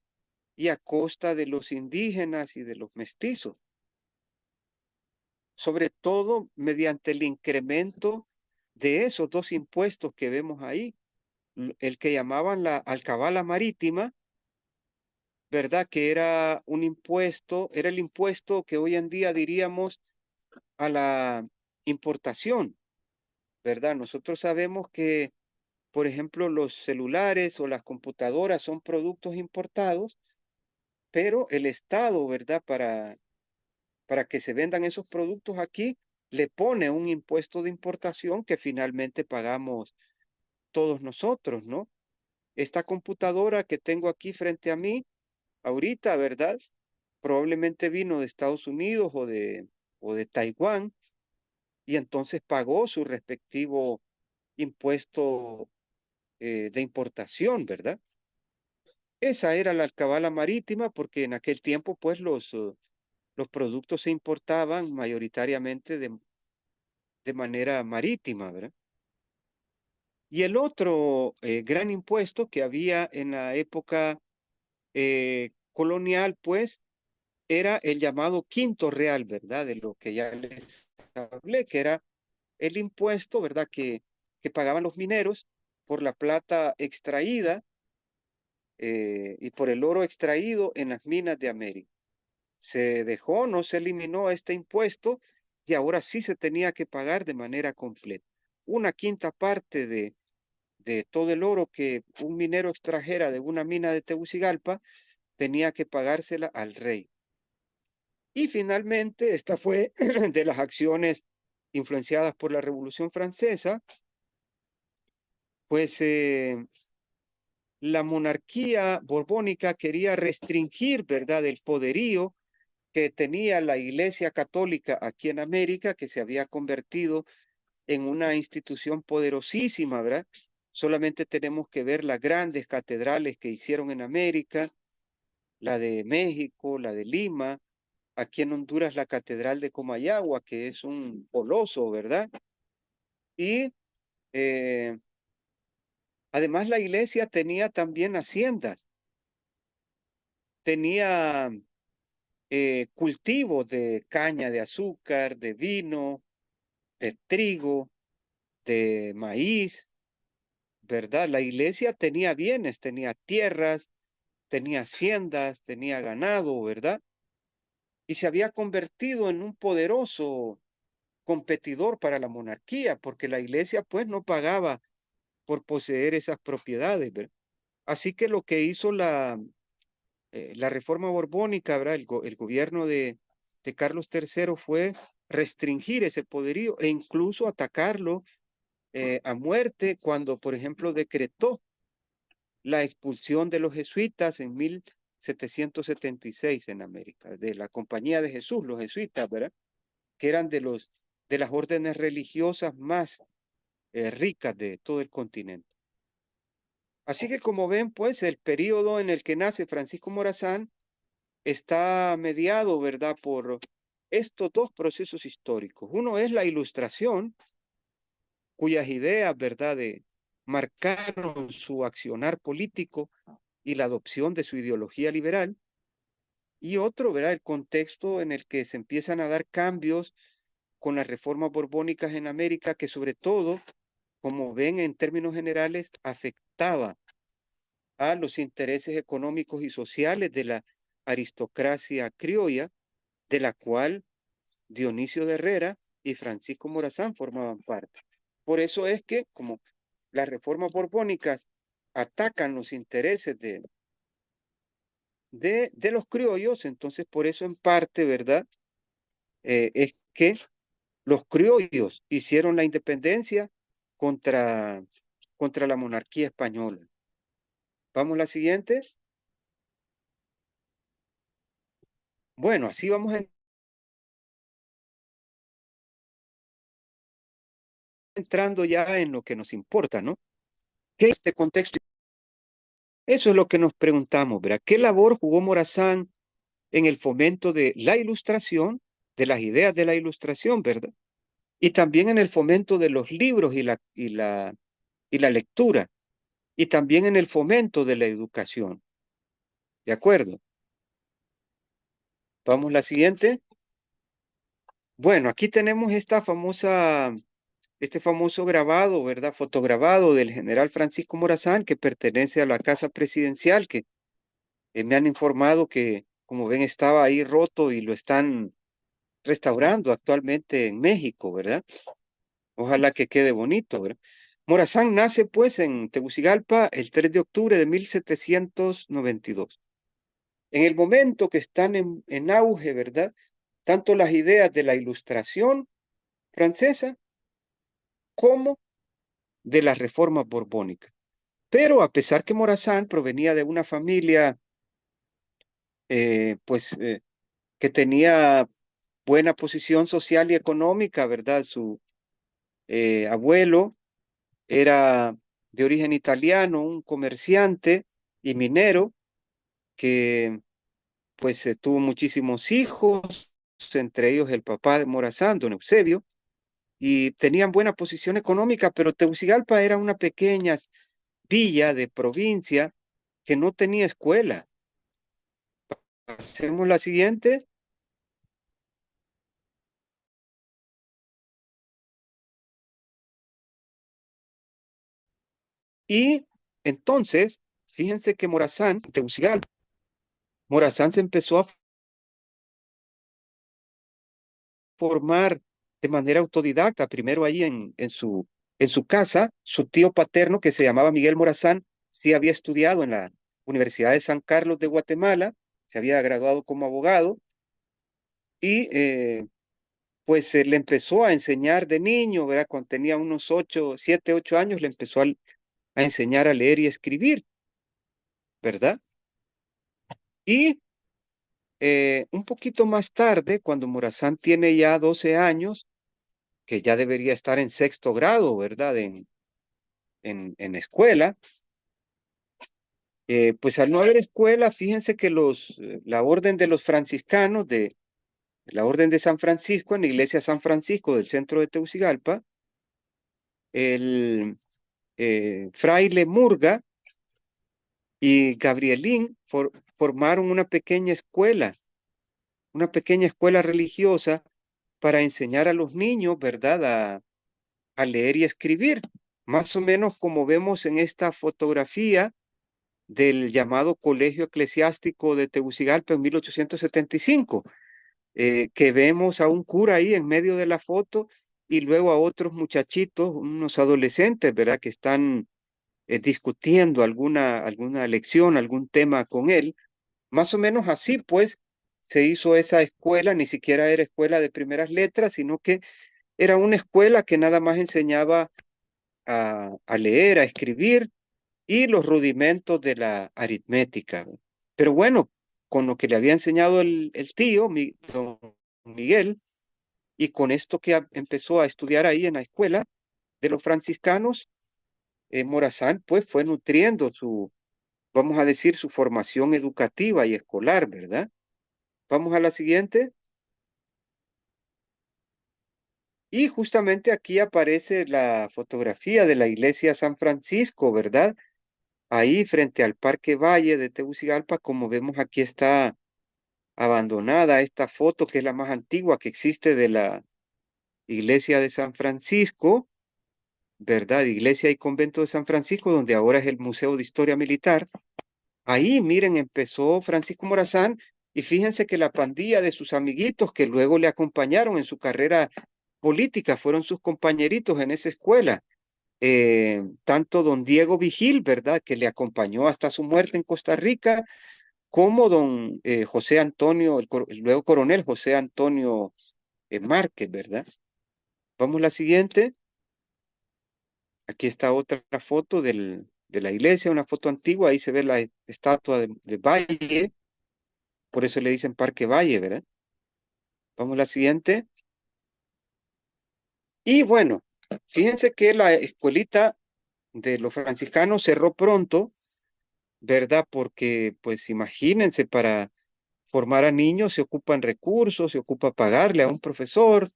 y a costa de los indígenas y de los mestizos, sobre todo mediante el incremento de esos dos impuestos que vemos ahí, el que llamaban la alcabala marítima, ¿verdad? Que era un impuesto, era el impuesto que hoy en día diríamos a la importación, ¿verdad? Nosotros sabemos que, por ejemplo, los celulares o las computadoras son productos importados, pero el Estado, ¿verdad? Para que se vendan esos productos aquí, le pone un impuesto de importación que finalmente pagamos todos nosotros, ¿no? Esta computadora que tengo aquí frente a mí, ahorita, ¿verdad? Probablemente vino de Estados Unidos o de Taiwán y entonces pagó su respectivo impuesto de importación, ¿verdad? Esa era la alcabala marítima porque en aquel tiempo pues los productos se importaban mayoritariamente de manera marítima, ¿verdad? Y el otro gran impuesto que había en la época colonial pues era el llamado quinto real, ¿verdad? De lo que ya les hablé, que era el impuesto, ¿verdad? Que pagaban los mineros por la plata extraída y por el oro extraído en las minas de América. Se dejó, no se eliminó este impuesto y ahora sí se tenía que pagar de manera completa. Una quinta parte de todo el oro que un minero extrajera de una mina de Tegucigalpa tenía que pagársela al rey. Y finalmente, esta fue de las acciones influenciadas por la Revolución Francesa, pues la monarquía borbónica quería restringir, ¿verdad?, el poderío que tenía la Iglesia Católica aquí en América, que se había convertido en una institución poderosísima, ¿verdad? Solamente tenemos que ver las grandes catedrales que hicieron en América, la de México, la de Lima, aquí en Honduras la Catedral de Comayagua, que es un coloso, ¿verdad? Y eh, además la iglesia tenía también haciendas, tenía cultivos de caña de azúcar, de vino, de trigo, de maíz, ¿verdad? La iglesia tenía bienes, tenía tierras, tenía haciendas, tenía ganado, ¿verdad? Y se había convertido en un poderoso competidor para la monarquía, porque la iglesia pues no pagaba por poseer esas propiedades, ¿verdad? Así que lo que hizo la reforma borbónica, ¿verdad? El gobierno de Carlos III fue restringir ese poderío e incluso atacarlo a muerte cuando, por ejemplo, decretó la expulsión de los jesuitas en 1776 en América, de la Compañía de Jesús, los jesuitas, ¿verdad? Que eran de las órdenes religiosas más ricas de todo el continente. Así que como ven, pues el periodo en el que nace Francisco Morazán está mediado, ¿verdad?, por estos dos procesos históricos. Uno es la Ilustración, cuyas ideas, ¿verdad?, marcaron su accionar político y la adopción de su ideología liberal. Y otro, ¿verdad?, el contexto en el que se empiezan a dar cambios con las reformas borbónicas en América, que sobre todo, como ven en términos generales, afectaba a los intereses económicos y sociales de la aristocracia criolla, de la cual Dionisio de Herrera y Francisco Morazán formaban parte. Por eso es que, como las reformas borbónicas atacan los intereses de los criollos, entonces por eso en parte, ¿verdad? Es que los criollos hicieron la independencia contra la monarquía española. Vamos a la siguiente. Bueno, así vamos entrando ya en lo que nos importa, ¿no? ¿Qué es este contexto? Eso es lo que nos preguntamos, ¿verdad? ¿Qué labor jugó Morazán en el fomento de la ilustración, de las ideas de la ilustración, ¿verdad? Y también en el fomento de los libros y la lectura, y también en el fomento de la educación. ¿De acuerdo? Vamos a la siguiente. Bueno, aquí tenemos este famoso grabado, ¿verdad? Fotograbado del general Francisco Morazán, que pertenece a la Casa Presidencial, que me han informado que, como ven, estaba ahí roto y lo están restaurando actualmente en México, ¿verdad? Ojalá que quede bonito, ¿verdad? Morazán nace pues en Tegucigalpa el 3 de octubre de 1792. En el momento que están en auge, ¿verdad? Tanto las ideas de la Ilustración francesa como de las reformas borbónicas. Pero a pesar que Morazán provenía de una familia, que tenía buena posición social y económica, ¿verdad? Su abuelo era de origen italiano, un comerciante y minero que pues tuvo muchísimos hijos, entre ellos el papá de Morazán, don Eusebio, y tenían buena posición económica, pero Tegucigalpa era una pequeña villa de provincia que no tenía escuela. Hacemos la siguiente. Y entonces, fíjense que Tegucigalpa, Morazán se empezó a formar de manera autodidacta, primero ahí en su casa. Su tío paterno, que se llamaba Miguel Morazán, sí había estudiado en la Universidad de San Carlos de Guatemala, se había graduado como abogado, y pues le empezó a enseñar de niño, ¿verdad? Cuando tenía unos 7, 8 años, le empezó a enseñar a leer y escribir, ¿verdad? Y un poquito más tarde, cuando Morazán tiene ya 12 años, que ya debería estar en sexto grado, ¿verdad? En escuela, pues al no haber escuela, fíjense que la orden de los franciscanos, de la orden de San Francisco, en la iglesia San Francisco del centro de Tegucigalpa, el fraile Murga y Gabrielín formaron una pequeña escuela religiosa para enseñar a los niños, ¿verdad?, a leer y escribir, más o menos como vemos en esta fotografía del llamado Colegio Eclesiástico de Tegucigalpa en 1875, que vemos a un cura ahí en medio de la foto y luego a otros muchachitos, unos adolescentes, ¿verdad?, que están discutiendo alguna lección, algún tema con él. Más o menos así, pues, se hizo esa escuela, ni siquiera era escuela de primeras letras, sino que era una escuela que nada más enseñaba a leer, a escribir y los rudimentos de la aritmética. Pero bueno, con lo que le había enseñado el tío, don Miguel, y con esto que empezó a estudiar ahí en la escuela de los franciscanos, Morazán pues fue nutriendo su, vamos a decir, su formación educativa y escolar, ¿verdad? Vamos a la siguiente. Y justamente aquí aparece la fotografía de la iglesia San Francisco, ¿verdad? Ahí frente al Parque Valle de Tegucigalpa, como vemos aquí está abandonada esta foto que es la más antigua que existe de la iglesia de San Francisco, ¿verdad? Iglesia y convento de San Francisco, donde ahora es el Museo de Historia Militar. Ahí, miren, empezó Francisco Morazán y fíjense que la pandilla de sus amiguitos que luego le acompañaron en su carrera política fueron sus compañeritos en esa escuela. Tanto don Diego Vigil, ¿verdad? Que le acompañó hasta su muerte en Costa Rica, como don José Antonio, el luego coronel José Antonio Márquez, ¿verdad? Vamos a la siguiente. Aquí está otra foto de la iglesia, una foto antigua. Ahí se ve la estatua de Valle, por eso le dicen Parque Valle, ¿verdad? Vamos a la siguiente. Y bueno, fíjense que la escuelita de los franciscanos cerró pronto, ¿verdad? Porque, pues imagínense, para formar a niños se ocupan recursos, se ocupa pagarle a un profesor,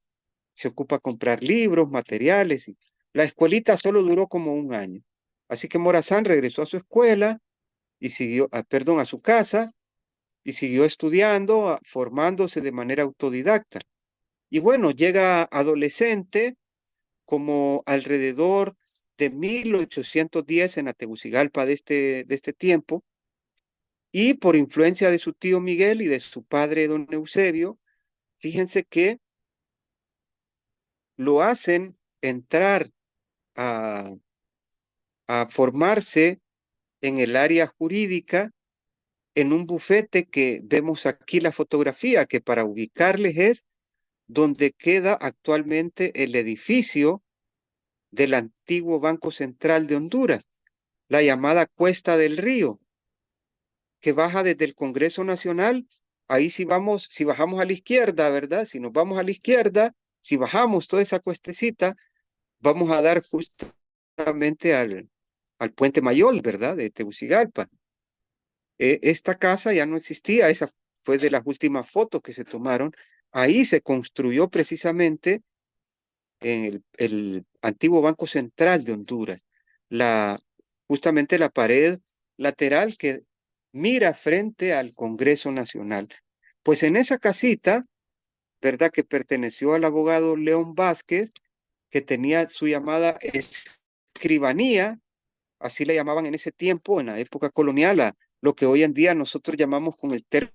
se ocupa comprar libros, materiales. Y la escuelita solo duró como un año. Así que Morazán regresó a su escuela y siguió, perdón, a su casa y siguió estudiando, formándose de manera autodidacta. Y bueno, llega adolescente como alrededor de 1810 en la Tegucigalpa de este tiempo, y por influencia de su tío Miguel y de su padre don Eusebio, fíjense que lo hacen entrar a, a formarse en el área jurídica en un bufete que vemos aquí la fotografía, que para ubicarles es donde queda actualmente el edificio del antiguo Banco Central de Honduras, la llamada Cuesta del Río, que baja desde el Congreso Nacional. Ahí si vamos, si bajamos a la izquierda, ¿verdad? Si nos vamos a la izquierda, si bajamos toda esa cuestecita, vamos a dar justamente al Puente Mayol, ¿verdad? De Tegucigalpa. Esta casa ya no existía, esa fue de las últimas fotos que se tomaron. Ahí se construyó precisamente en el antiguo Banco Central de Honduras, la, justamente la pared lateral que mira frente al Congreso Nacional. Pues en esa casita, ¿verdad? Que perteneció al abogado León Vázquez, que tenía su llamada escribanía, así le llamaban en ese tiempo, en la época colonial, a lo que hoy en día nosotros llamamos con el término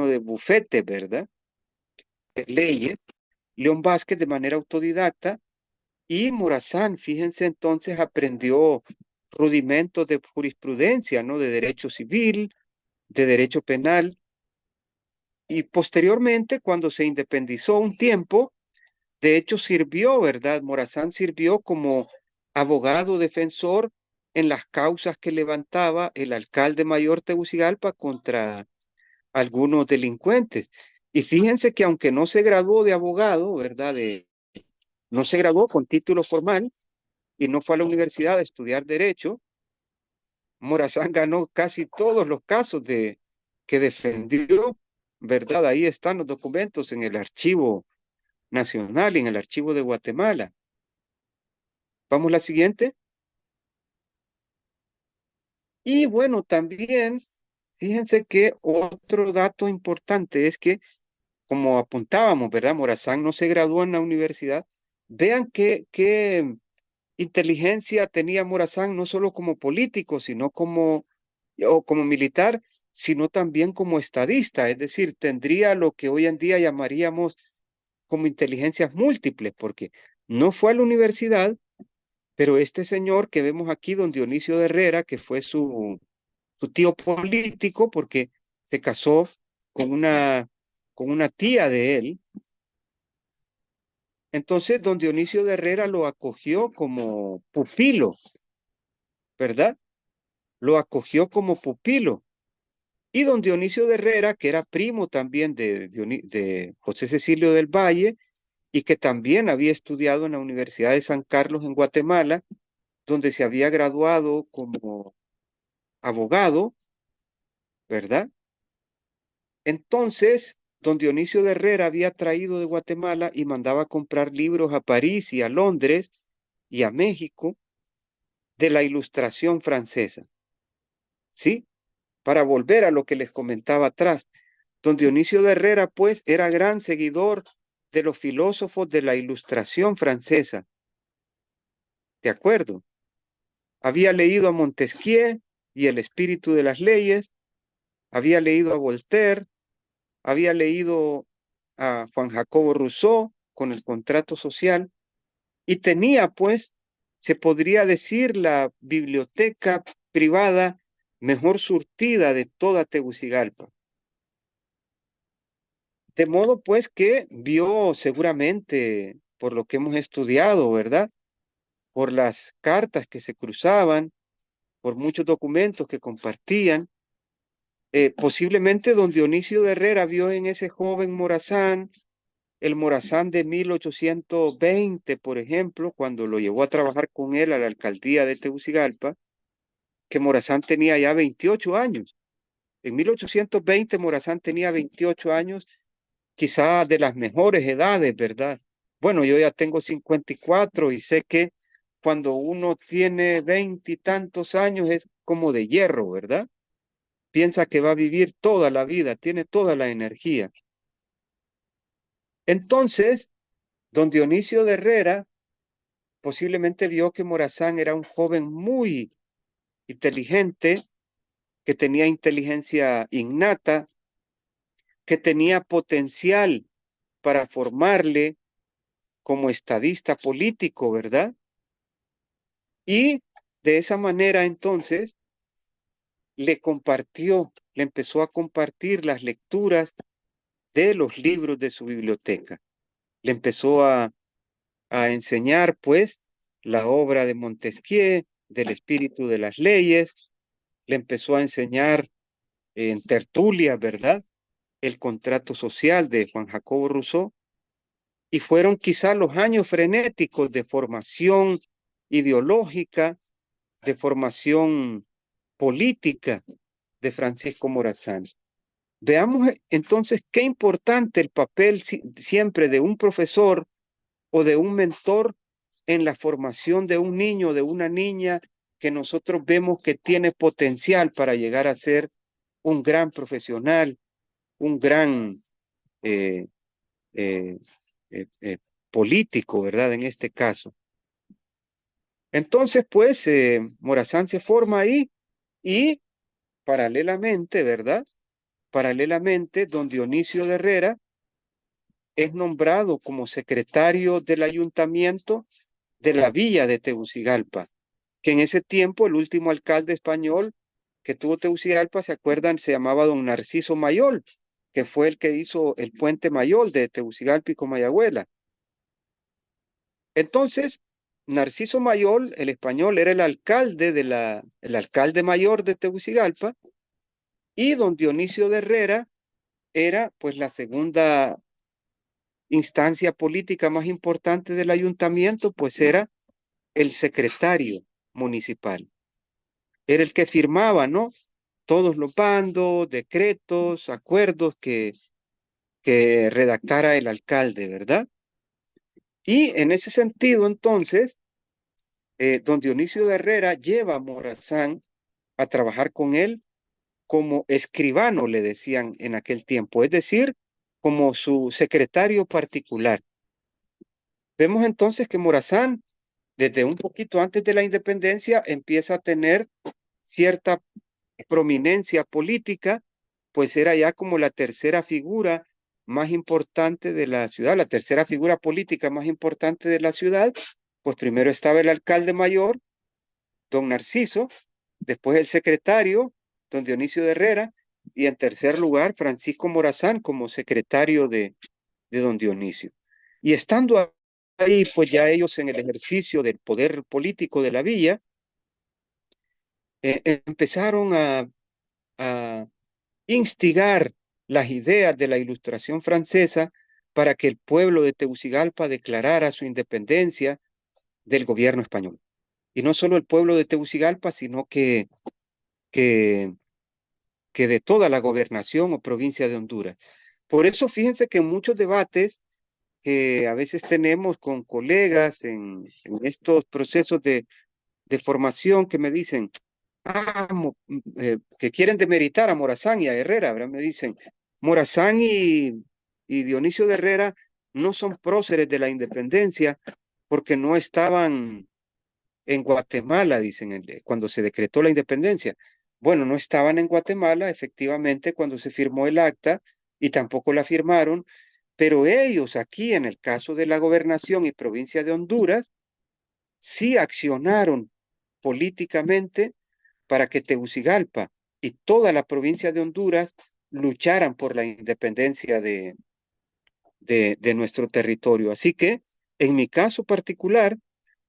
de bufete, ¿verdad? De leyes. León Vázquez de manera autodidacta. Y Morazán, fíjense entonces, aprendió rudimentos de jurisprudencia, ¿no? De derecho civil, de derecho penal. Y posteriormente, cuando se independizó un tiempo, de hecho sirvió, ¿verdad? Morazán sirvió como abogado defensor en las causas que levantaba el alcalde mayor Tegucigalpa contra algunos delincuentes. Y fíjense que aunque no se graduó de abogado, ¿verdad? No se graduó con título formal, y no fue a la universidad a estudiar derecho, Morazán ganó casi todos los casos que defendió, ¿verdad? Ahí están los documentos en el archivo nacional y en el archivo de Guatemala. Vamos a la siguiente. Y bueno, también, fíjense que otro dato importante es que, como apuntábamos, ¿verdad? Morazán no se graduó en la universidad. Vean qué inteligencia tenía Morazán, no solo como político, sino como militar, sino también como estadista, es decir, tendría lo que hoy en día llamaríamos como inteligencias múltiples, porque no fue a la universidad, pero este señor que vemos aquí, don Dionisio de Herrera, que fue su tío político, porque se casó con una tía de él. Entonces, don Dionisio de Herrera lo acogió como pupilo, ¿verdad? Lo acogió como pupilo. Y don Dionisio de Herrera, que era primo también de José Cecilio del Valle, y que también había estudiado en la Universidad de San Carlos en Guatemala, donde se había graduado como abogado, ¿verdad? Entonces, don Dionisio de Herrera había traído de Guatemala y mandaba a comprar libros a París y a Londres y a México de la Ilustración francesa, ¿sí? Para volver a lo que les comentaba atrás, don Dionisio de Herrera, pues, era gran seguidor de los filósofos de la Ilustración francesa, ¿de acuerdo? Había leído a Montesquieu y el espíritu de las leyes, había leído a Voltaire, había leído a Juan Jacobo Rousseau con el contrato social y tenía, pues, se podría decir, la biblioteca privada mejor surtida de toda Tegucigalpa. De modo, pues, que vio seguramente, por lo que hemos estudiado, ¿verdad? Por las cartas que se cruzaban, por muchos documentos que compartían, posiblemente don Dionisio de Herrera vio en ese joven Morazán, el Morazán de 1820, por ejemplo, cuando lo llevó a trabajar con él a la alcaldía de Tegucigalpa, que Morazán tenía ya 28 años. En 1820 Morazán tenía 28 años, quizá de las mejores edades, ¿verdad? Bueno, yo ya tengo 54 y sé que cuando uno tiene 20 y tantos años es como de hierro, ¿verdad? Piensa que va a vivir toda la vida, tiene toda la energía. Entonces, don Dionisio de Herrera posiblemente vio que Morazán era un joven muy inteligente, que tenía inteligencia innata, que tenía potencial para formarle como estadista político, ¿verdad? Y de esa manera entonces le empezó a compartir las lecturas de los libros de su biblioteca. Le empezó a enseñar, pues, la obra de Montesquieu, del espíritu de las leyes, le empezó a enseñar en tertulia, ¿verdad? El contrato social de Juan Jacobo Rousseau, y fueron quizá los años frenéticos de formación ideológica, de formación política de Francisco Morazán. Veamos entonces qué importante el papel siempre de un profesor o de un mentor en la formación de un niño, de una niña que nosotros vemos que tiene potencial para llegar a ser un gran profesional, un gran eh, eh, político, ¿verdad? En este caso. Entonces, pues, Morazán se forma ahí y paralelamente, ¿verdad? Paralelamente, don Dionisio de Herrera es nombrado como secretario del ayuntamiento de la villa de Tegucigalpa, que en ese tiempo el último alcalde español que tuvo Tegucigalpa, ¿se acuerdan? Se llamaba don Narciso Mayol, que fue el que hizo el puente Mayol de Tegucigalpa y Comayagüela. Entonces, Narciso Mayol, el español, era el alcalde el alcalde mayor de Tegucigalpa, y don Dionisio de Herrera era pues la segunda instancia política más importante del ayuntamiento, pues era el secretario municipal. Era el que firmaba, ¿no? Todos los bandos, decretos, acuerdos que redactara el alcalde, ¿verdad? Y en ese sentido, entonces, don Dionisio de Herrera lleva a Morazán a trabajar con él como escribano, le decían en aquel tiempo, es decir, como su secretario particular. Vemos entonces que Morazán, desde un poquito antes de la independencia, empieza a tener cierta prominencia política, pues era ya como la tercera figura más importante de la ciudad, la tercera figura política más importante de la ciudad. Pues primero estaba el alcalde mayor, don Narciso, después el secretario, don Dionisio de Herrera, y en tercer lugar, Francisco Morazán como secretario de don Dionisio. Y estando ahí, pues ya ellos en el ejercicio del poder político de la villa, empezaron a instigar las ideas de la Ilustración francesa para que el pueblo de Tegucigalpa declarara su independencia del gobierno español. Y no solo el pueblo de Tegucigalpa, sino que de toda la gobernación o provincia de Honduras. Por eso fíjense que en muchos debates que a veces tenemos con colegas en estos procesos de formación que me dicen, que quieren demeritar a Morazán y a Herrera, ¿verdad? Me dicen, Morazán y Dionisio de Herrera no son próceres de la independencia porque no estaban en Guatemala, dicen, cuando se decretó la independencia. Bueno, no estaban en Guatemala, efectivamente, cuando se firmó el acta y tampoco la firmaron, pero ellos aquí, en el caso de la gobernación y provincia de Honduras, sí accionaron políticamente para que Tegucigalpa y toda la provincia de Honduras lucharan por la independencia de nuestro territorio. Así que, en mi caso particular,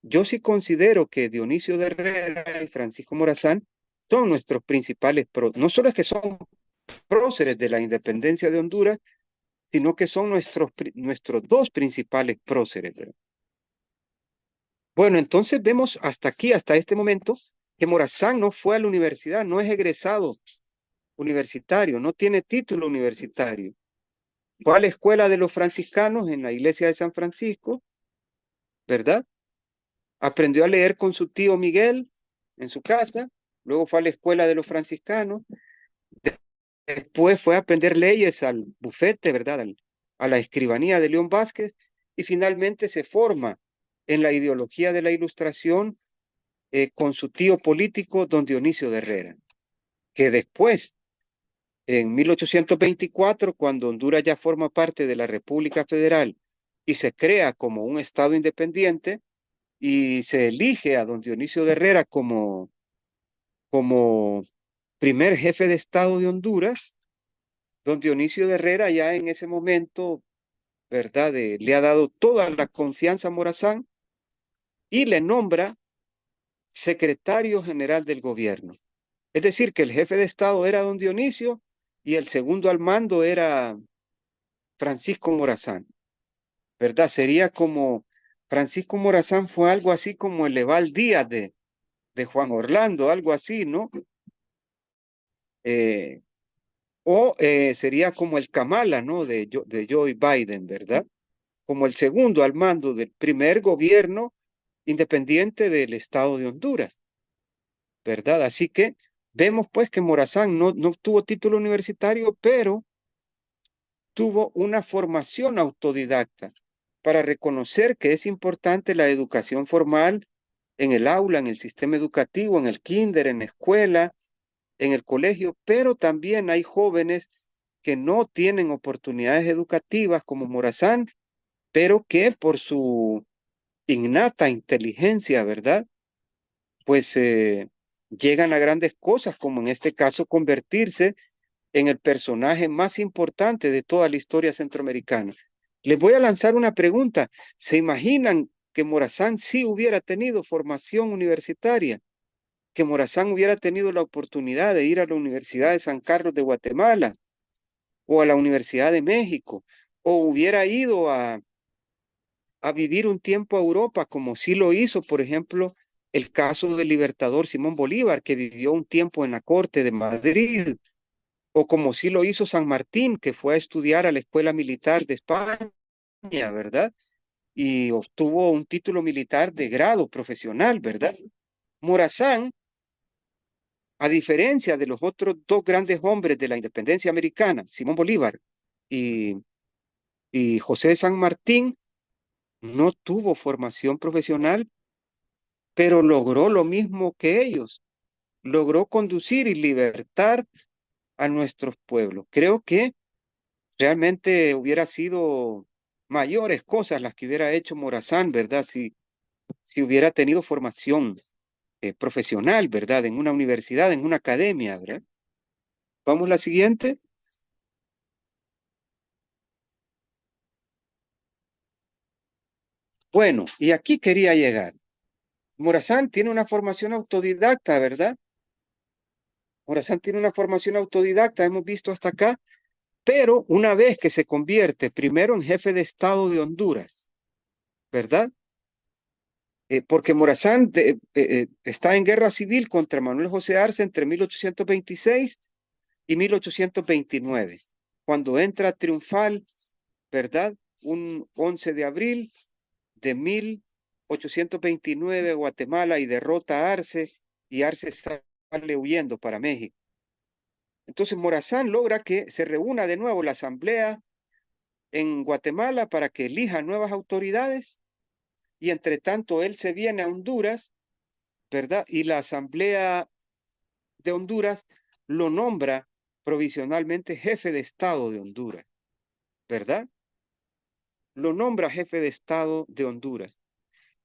yo sí considero que Dionisio de Herrera y Francisco Morazán son nuestros principales, no solo es que son próceres de la independencia de Honduras, sino que son nuestros dos principales próceres, ¿verdad? Bueno, entonces vemos hasta aquí, hasta este momento, que Morazán no fue a la universidad, no es egresado universitario, no tiene título universitario. Fue a la escuela de los franciscanos en la iglesia de San Francisco, ¿verdad? Aprendió a leer con su tío Miguel en su casa, luego fue a la escuela de los franciscanos, después fue a aprender leyes al bufete, ¿verdad? A la escribanía de León Vázquez, y finalmente se forma en la ideología de la Ilustración con su tío político, don Dionisio de Herrera, que después, en 1824, cuando Honduras ya forma parte de la República Federal y se crea como un estado independiente y se elige a don Dionisio de Herrera como primer jefe de Estado de Honduras, don Dionisio de Herrera ya en ese momento, ¿verdad? Le ha dado toda la confianza a Morazán y le nombra secretario general del gobierno. Es decir, que el jefe de Estado era don Dionisio y el segundo al mando era Francisco Morazán, ¿verdad? Sería como, Francisco Morazán fue algo así como el Eval Díaz de Juan Orlando, algo así, ¿no? Sería como el Kamala, ¿no? De Joe Biden, ¿verdad? Como el segundo al mando del primer gobierno independiente del Estado de Honduras, ¿verdad? Así que vemos pues que Morazán no tuvo título universitario, pero tuvo una formación autodidacta para reconocer que es importante la educación formal en el aula, en el sistema educativo, en el kinder, en la escuela, en el colegio, pero también hay jóvenes que no tienen oportunidades educativas como Morazán, pero que por su innata inteligencia, ¿verdad? Pues llegan a grandes cosas, como en este caso convertirse en el personaje más importante de toda la historia centroamericana. Les voy a lanzar una pregunta. ¿Se imaginan que Morazán sí hubiera tenido formación universitaria? Que Morazán hubiera tenido la oportunidad de ir a la Universidad de San Carlos de Guatemala o a la Universidad de México, o hubiera ido a vivir un tiempo a Europa, como sí lo hizo, por ejemplo, el caso del libertador Simón Bolívar, que vivió un tiempo en la corte de Madrid, o como sí lo hizo San Martín, que fue a estudiar a la Escuela Militar de España, ¿verdad? Y obtuvo un título militar de grado profesional, ¿verdad? Morazán, a diferencia de los otros dos grandes hombres de la independencia americana, Simón Bolívar y, José de San Martín, no tuvo formación profesional, pero logró lo mismo que ellos, logró conducir y libertar a nuestros pueblos. Creo que realmente hubiera sido mayores cosas las que hubiera hecho Morazán, ¿verdad? Si hubiera tenido formación profesional, ¿verdad? En una universidad, en una academia, ¿verdad? Vamos a la siguiente. Bueno, y aquí quería llegar. Morazán tiene una formación autodidacta, ¿verdad? Morazán tiene una formación autodidacta, hemos visto hasta acá, pero una vez que se convierte primero en jefe de Estado de Honduras, ¿verdad? Porque Morazán está en guerra civil contra Manuel José Arce entre 1826 y 1829, cuando entra triunfal, ¿verdad? Un 11 de abril de 1829 a Guatemala y derrota a Arce, y Arce sale huyendo para México. Entonces Morazán logra que se reúna de nuevo la asamblea en Guatemala para que elija nuevas autoridades, y entre tanto él se viene a Honduras, ¿verdad? Y la asamblea de Honduras lo nombra provisionalmente jefe de Estado de Honduras, ¿verdad? Lo nombra jefe de Estado de Honduras.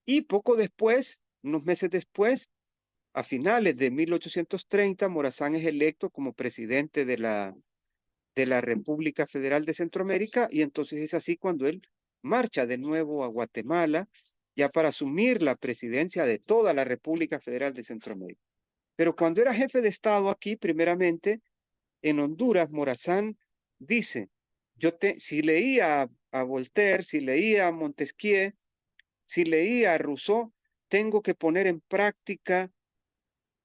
Y poco después, unos meses después, a finales de 1830, Morazán es electo como presidente de la República Federal de Centroamérica, y entonces es así cuando él marcha de nuevo a Guatemala, ya para asumir la presidencia de toda la República Federal de Centroamérica. Pero cuando era jefe de Estado aquí, primeramente, en Honduras, Morazán dice, si leía a Voltaire, si leía a Montesquieu, si leía a Rousseau, tengo que poner en práctica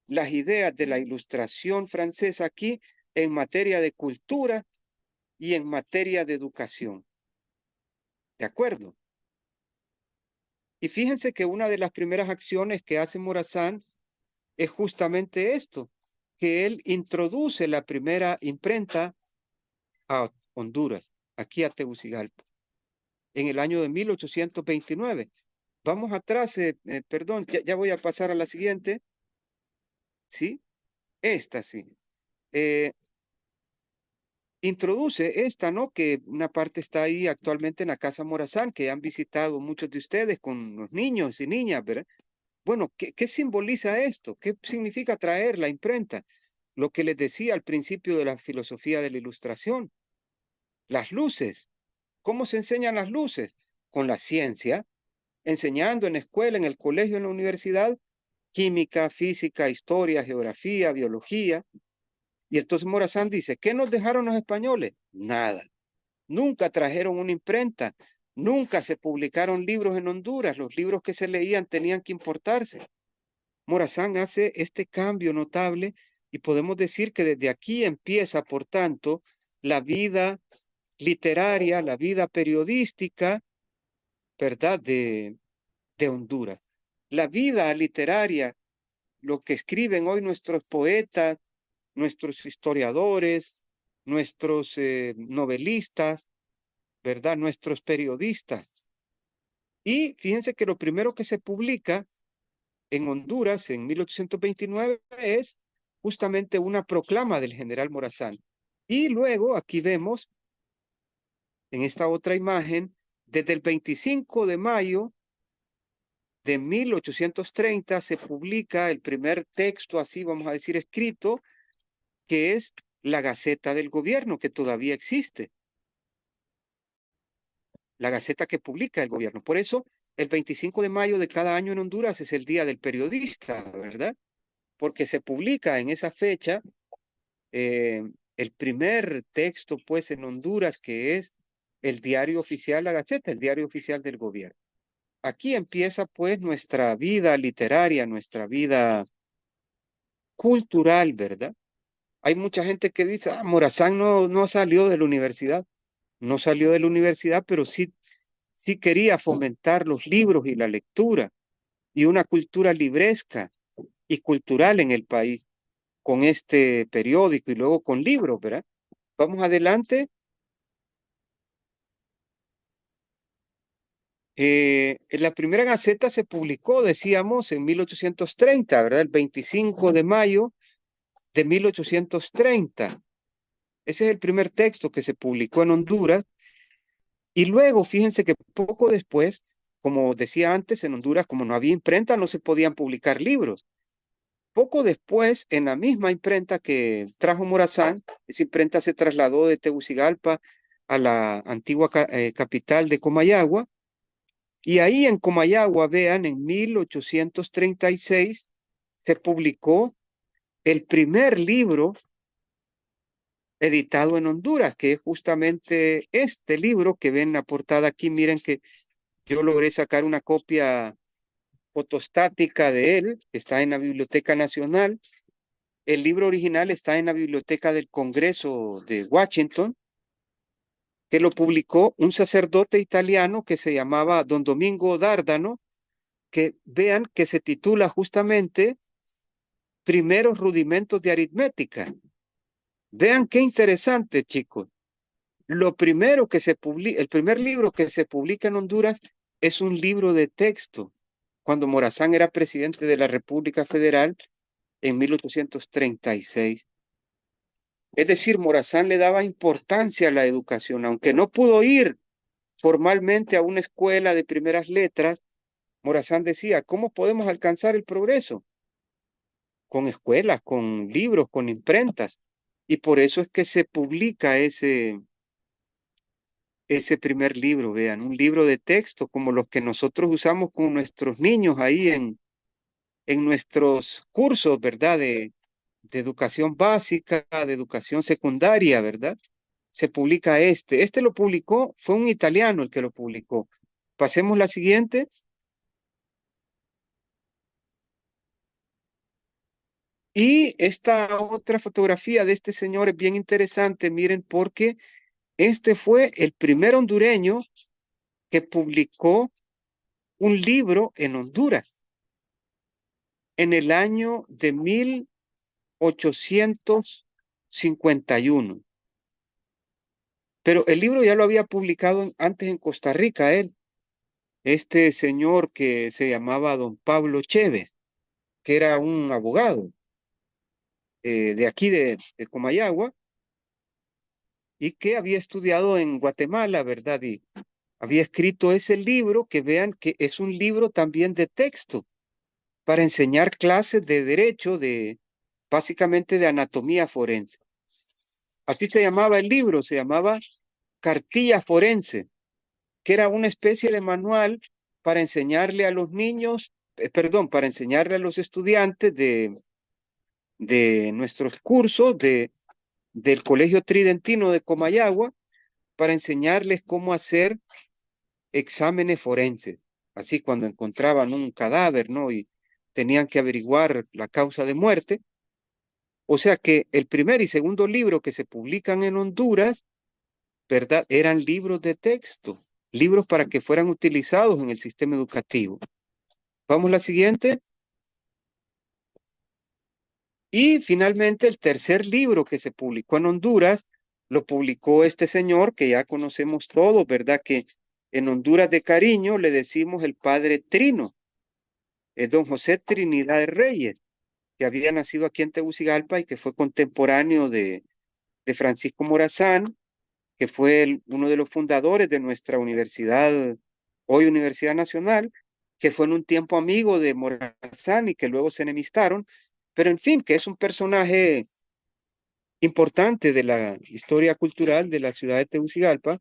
las ideas de la Ilustración francesa aquí en materia de cultura y en materia de educación. ¿De acuerdo? Y fíjense que una de las primeras acciones que hace Morazán es justamente esto, que él introduce la primera imprenta a Honduras, aquí a Tegucigalpa, en el año de 1829. Vamos atrás, perdón, ya voy a pasar a la siguiente. ¿Sí? Esta sí. Eh, Introduce esta, ¿no? Que una parte está ahí actualmente en la Casa Morazán, que han visitado muchos de ustedes con los niños y niñas, ¿verdad? Bueno, ¿qué simboliza esto? ¿Qué significa traer la imprenta? Lo que les decía al principio de la filosofía de la Ilustración. Las luces. ¿Cómo se enseñan las luces? Con la ciencia, enseñando en la escuela, en el colegio, en la universidad, química, física, historia, geografía, biología. Y entonces Morazán dice, ¿qué nos dejaron los españoles? Nada. Nunca trajeron una imprenta. Nunca se publicaron libros en Honduras. Los libros que se leían tenían que importarse. Morazán hace este cambio notable, y podemos decir que desde aquí empieza, por tanto, la vida literaria, la vida periodística, ¿verdad? De Honduras. La vida literaria, lo que escriben hoy nuestros poetas, nuestros historiadores, nuestros novelistas, ¿verdad? Nuestros periodistas. Y fíjense que lo primero que se publica en Honduras en 1829 es justamente una proclama del general Morazán. Y luego aquí vemos en esta otra imagen, desde el 25 de mayo de 1830 se publica el primer texto, así vamos a decir, escrito, que es la Gaceta del Gobierno, que todavía existe. La Gaceta que publica el gobierno. Por eso, el 25 de mayo de cada año en Honduras es el Día del Periodista, ¿verdad? Porque se publica en esa fecha el primer texto, pues, en Honduras, que es el diario oficial, la Gaceta, el diario oficial del gobierno. Aquí empieza, pues, nuestra vida literaria, nuestra vida cultural, ¿verdad? Hay mucha gente que dice, Morazán no salió de la universidad. No salió de la universidad, pero sí quería fomentar los libros y la lectura y una cultura libresca y cultural en el país con este periódico y luego con libros, ¿verdad? Vamos adelante. La primera Gaceta se publicó, decíamos, en 1830, ¿verdad? El 25 de mayo de 1830. Ese es el primer texto que se publicó en Honduras. Y luego, fíjense que poco después, como decía antes, en Honduras, como no había imprenta, no se podían publicar libros. poco después, en la misma imprenta que trajo Morazán, esa imprenta se trasladó de Tegucigalpa a la antigua capital de Comayagua, y ahí en Comayagua, vean, en 1836 se publicó el primer libro editado en Honduras, que es justamente este libro que ven en la portada aquí. Miren que yo logré sacar una copia fotostática de él, está en la Biblioteca Nacional. El libro original está en la Biblioteca del Congreso de Washington, que lo publicó un sacerdote italiano que se llamaba Don Domingo Dárdano, que vean que se titula justamente Primeros rudimentos de aritmética. Vean qué interesante, chicos. Lo primero que se publica, el primer libro que se publica en Honduras es un libro de texto, cuando Morazán era presidente de la República Federal en 1836. Es decir, Morazán le daba importancia a la educación, aunque no pudo ir formalmente a una escuela de primeras letras. Morazán decía, ¿cómo podemos alcanzar el progreso? Con escuelas, con libros, con imprentas. Y por eso es que se publica ese primer libro, vean, un libro de texto como los que nosotros usamos con nuestros niños ahí en nuestros cursos, ¿verdad? De educación básica, de educación secundaria, ¿verdad? Se publica este. Este lo publicó, fue un italiano el que lo publicó. Pasemos la siguiente. Y esta otra fotografía de este señor es bien interesante, miren, porque este fue el primer hondureño que publicó un libro en Honduras en el año de 1851. Pero el libro ya lo había publicado antes en Costa Rica, él. Este señor que se llamaba don Pablo Chévez, que era un abogado de aquí de Comayagua, y que había estudiado en Guatemala, ¿verdad? Y había escrito ese libro, que vean que es un libro también de texto para enseñar clases de derecho, básicamente de anatomía forense. Así se llamaba el libro, se llamaba Cartilla Forense, que era una especie de manual para enseñarle a los niños, perdón, para enseñarle a los estudiantes de nuestros cursos del Colegio Tridentino de Comayagua, para enseñarles cómo hacer exámenes forenses. Así cuando encontraban un cadáver, ¿no? Y tenían que averiguar la causa de muerte. O sea que el primer y segundo libro que se publican en Honduras, ¿verdad? Eran libros de texto, libros para que fueran utilizados en el sistema educativo. Vamos a la siguiente. Y finalmente el tercer libro que se publicó en Honduras, lo publicó este señor que ya conocemos todos, ¿verdad? Que en Honduras de cariño le decimos el Padre Trino, es don José Trinidad de Reyes, que había nacido aquí en Tegucigalpa y que fue contemporáneo de Francisco Morazán, que fue uno de los fundadores de nuestra universidad, hoy Universidad Nacional, que fue en un tiempo amigo de Morazán y que luego se enemistaron, pero en fin, que es un personaje importante de la historia cultural de la ciudad de Tegucigalpa.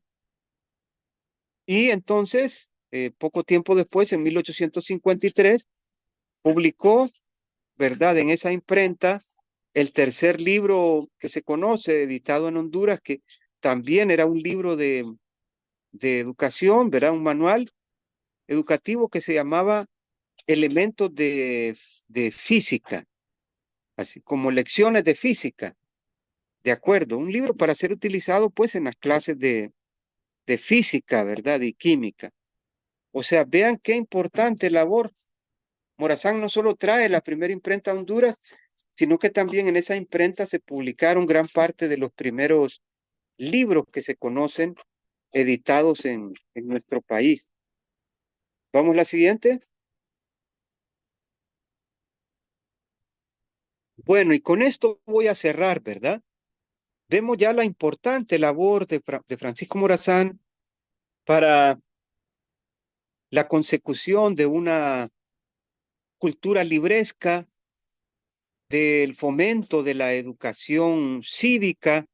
Y entonces, poco tiempo después, en 1853, publicó, ¿verdad?, en esa imprenta, el tercer libro que se conoce, editado en Honduras, que también era un libro de educación, ¿verdad?, un manual educativo que se llamaba Elementos de Física, así como lecciones de física, de acuerdo, un libro para ser utilizado pues en las clases de física, ¿verdad?, y química. O sea, vean qué importante labor. Morazán no solo trae la primera imprenta a Honduras, sino que también en esa imprenta se publicaron gran parte de los primeros libros que se conocen editados en nuestro país. Vamos a la siguiente. Bueno, y con esto voy a cerrar, ¿verdad? Vemos ya la importante labor de Francisco Morazán para la consecución de una cultura libresca, del fomento de la educación cívica,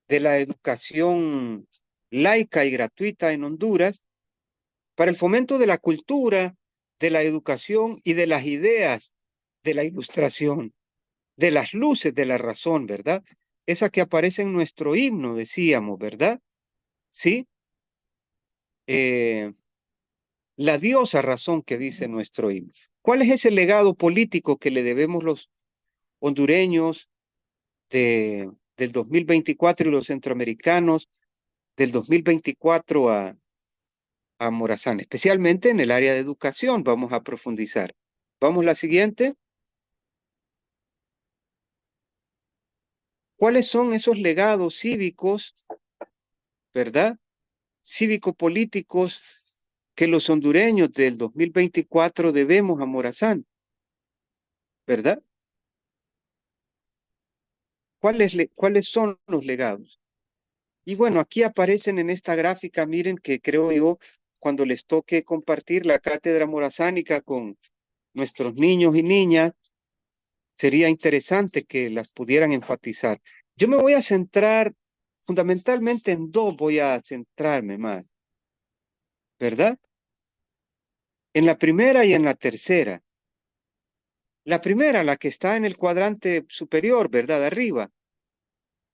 de la educación laica y gratuita en Honduras, para el fomento de la cultura, de la educación y de las ideas de la ilustración, de las luces de la razón, ¿verdad? Esa que aparece en nuestro himno, decíamos, ¿verdad? Sí. La diosa razón que dice nuestro himno. ¿Cuál es ese legado político que le debemos los hondureños del 2024 y los centroamericanos del 2024 a Morazán, especialmente en el área de educación? Vamos a profundizar. Vamos a la siguiente. ¿Cuáles son esos legados cívicos, verdad? Cívico-políticos que los hondureños del 2024 debemos a Morazán, ¿verdad? ¿Cuáles son los legados? Y bueno, aquí aparecen en esta gráfica, miren que creo yo, cuando les toque compartir la cátedra morazánica con nuestros niños y niñas, sería interesante que las pudieran enfatizar. Yo me voy a centrar fundamentalmente en dos, voy a centrarme más, ¿verdad? En la primera y en la tercera. La primera, la que está en el cuadrante superior, ¿verdad? Arriba.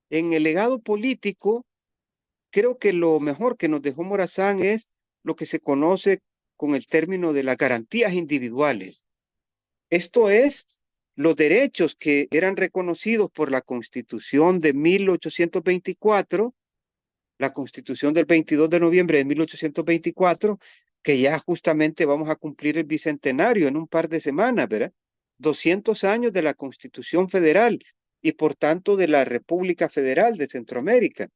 En el legado político, creo que lo mejor que nos dejó Morazán es lo que se conoce con el término de las garantías individuales. Esto es, los derechos que eran reconocidos por la Constitución de 1824, la Constitución del 22 de noviembre de 1824, que ya justamente vamos a cumplir el bicentenario en un par de semanas, ¿verdad? 200 años de la Constitución Federal y por tanto de la República Federal de Centroamérica.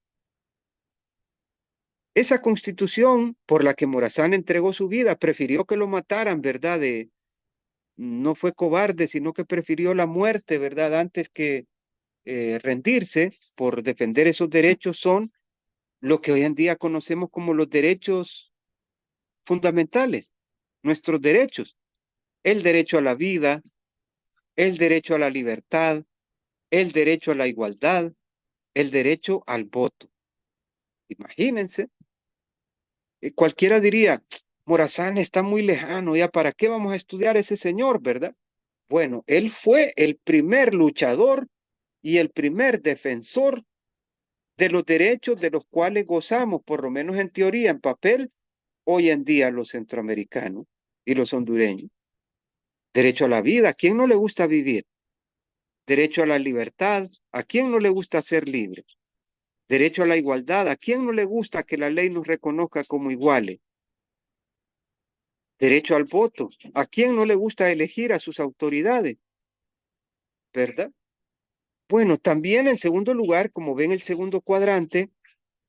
Esa constitución por la que Morazán entregó su vida, prefirió que lo mataran, ¿verdad? No fue cobarde, sino que prefirió la muerte, ¿verdad? Antes que rendirse por defender esos derechos, son lo que hoy en día conocemos como los derechos fundamentales, nuestros derechos. El derecho a la vida, el derecho a la libertad, el derecho a la igualdad, el derecho al voto. Imagínense. Cualquiera diría, Morazán está muy lejano, ¿ya para qué vamos a estudiar a ese señor, verdad? Bueno, él fue el primer luchador y el primer defensor de los derechos de los cuales gozamos, por lo menos en teoría, en papel, hoy en día los centroamericanos y los hondureños. Derecho a la vida, ¿a quién no le gusta vivir? Derecho a la libertad, ¿a quién no le gusta ser libre? Derecho a la igualdad, ¿a quién no le gusta que la ley nos reconozca como iguales? Derecho al voto. ¿A quién no le gusta elegir a sus autoridades? ¿Verdad? Bueno, también en segundo lugar, como ven el segundo cuadrante,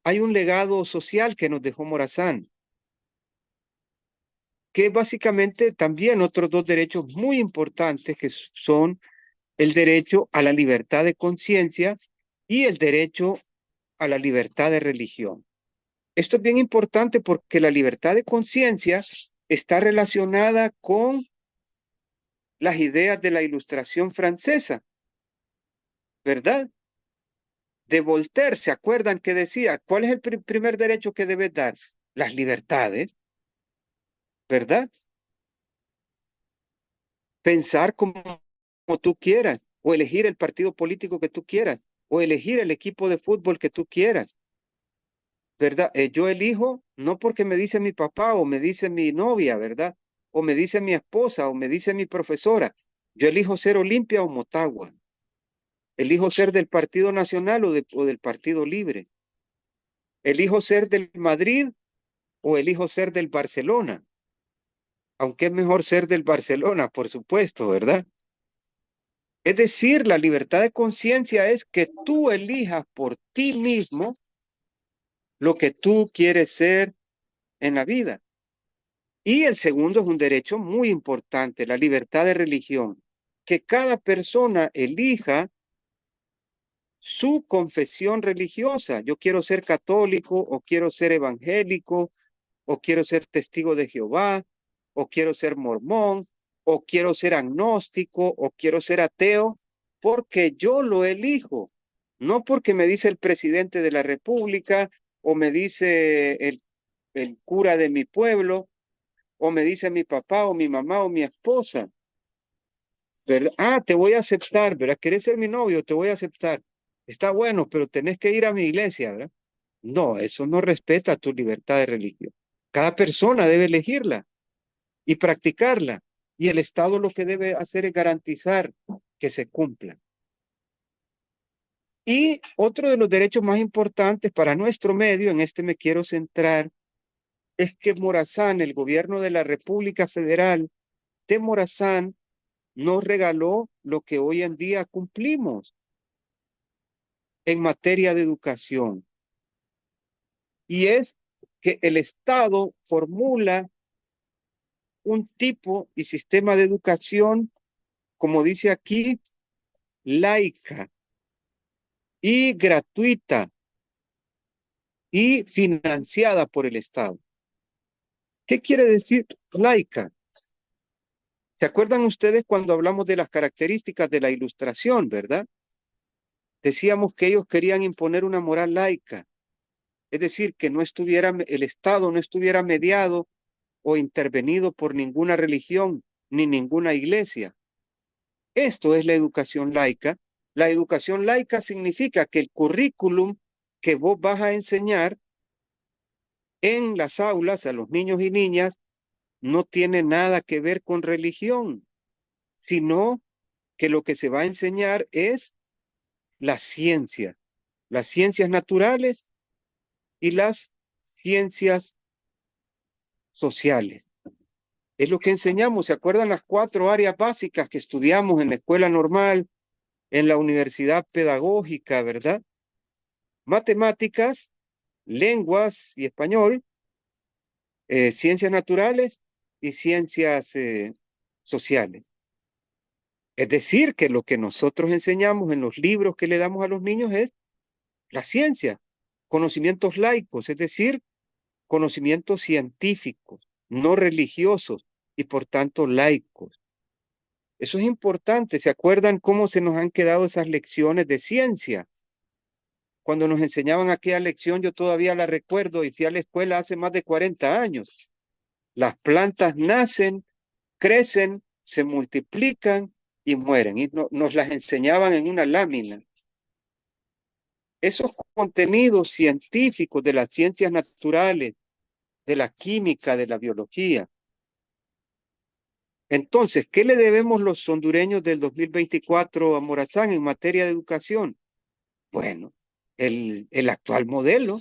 hay un legado social que nos dejó Morazán, que básicamente también otros dos derechos muy importantes que son el derecho a la libertad de conciencia y el derecho a la libertad de religión. Esto es bien importante porque la libertad de conciencia está relacionada con las ideas de la Ilustración francesa, ¿verdad? De Voltaire, ¿se acuerdan que decía, cuál es el primer derecho que debes dar? Las libertades, ¿verdad? Pensar como tú quieras, o elegir el partido político que tú quieras, o elegir el equipo de fútbol que tú quieras, ¿verdad? Yo elijo no porque me dice mi papá o me dice mi novia, ¿verdad? O me dice mi esposa o me dice mi profesora. Yo elijo ser Olimpia o Motagua. Elijo ser del Partido Nacional o del Partido Libre. Elijo ser del Madrid o elijo ser del Barcelona. Aunque es mejor ser del Barcelona, por supuesto, ¿verdad? Es decir, la libertad de conciencia es que tú elijas por ti mismo lo que tú quieres ser en la vida. Y el segundo es un derecho muy importante, la libertad de religión, que cada persona elija su confesión religiosa. Yo quiero ser católico o quiero ser evangélico o quiero ser testigo de Jehová o quiero ser mormón o quiero ser agnóstico o quiero ser ateo. porque yo lo elijo, no porque me dice el presidente de la República o me dice el cura de mi pueblo o me dice mi papá o mi mamá o mi esposa. ¿Verdad? Ah, te voy a aceptar, ¿verdad? ¿Querés ser mi novio? Te voy a aceptar. Está bueno, pero tenés que ir a mi iglesia, ¿verdad? No, eso no respeta tu libertad de religión. Cada persona debe elegirla y practicarla. Y el Estado lo que debe hacer es garantizar que se cumpla. Y otro de los derechos más importantes para nuestro medio, en este me quiero centrar, es que Morazán, el gobierno de la República Federal de Morazán, nos regaló lo que hoy en día cumplimos en materia de educación. Y es que el Estado formula un tipo y sistema de educación, como dice aquí, laica y gratuita y financiada por el Estado. ¿Qué quiere decir laica? ¿Se acuerdan ustedes cuando hablamos de las características de la ilustración, verdad? Decíamos que ellos querían imponer una moral laica, es decir, que no estuviera, el Estado no estuviera mediado o intervenido por ninguna religión ni ninguna iglesia. Esto es la educación laica. La educación laica significa que el currículum que vos vas a enseñar en las aulas a los niños y niñas no tiene nada que ver con religión, sino que lo que se va a enseñar es la ciencia, las ciencias naturales y las ciencias sociales. Es lo que enseñamos. ¿Se acuerdan las 4 áreas básicas que estudiamos en la escuela normal, en la universidad pedagógica, verdad? Matemáticas, lenguas y español, ciencias naturales y ciencias sociales. Es decir, que lo que nosotros enseñamos en los libros que le damos a los niños es la ciencia, conocimientos laicos, es decir, conocimientos científicos, no religiosos y por tanto laicos. Eso es importante. ¿Se acuerdan cómo se nos han quedado esas lecciones de ciencia? Cuando nos enseñaban aquella lección, yo todavía la recuerdo y fui a la escuela hace más de 40 años. Las plantas nacen, crecen, se multiplican y mueren. Y nos las enseñaban en una lámina. Esos contenidos científicos de las ciencias naturales, de la química, de la biología. Entonces, ¿qué le debemos los hondureños del 2024 a Morazán en materia de educación? Bueno, el actual modelo.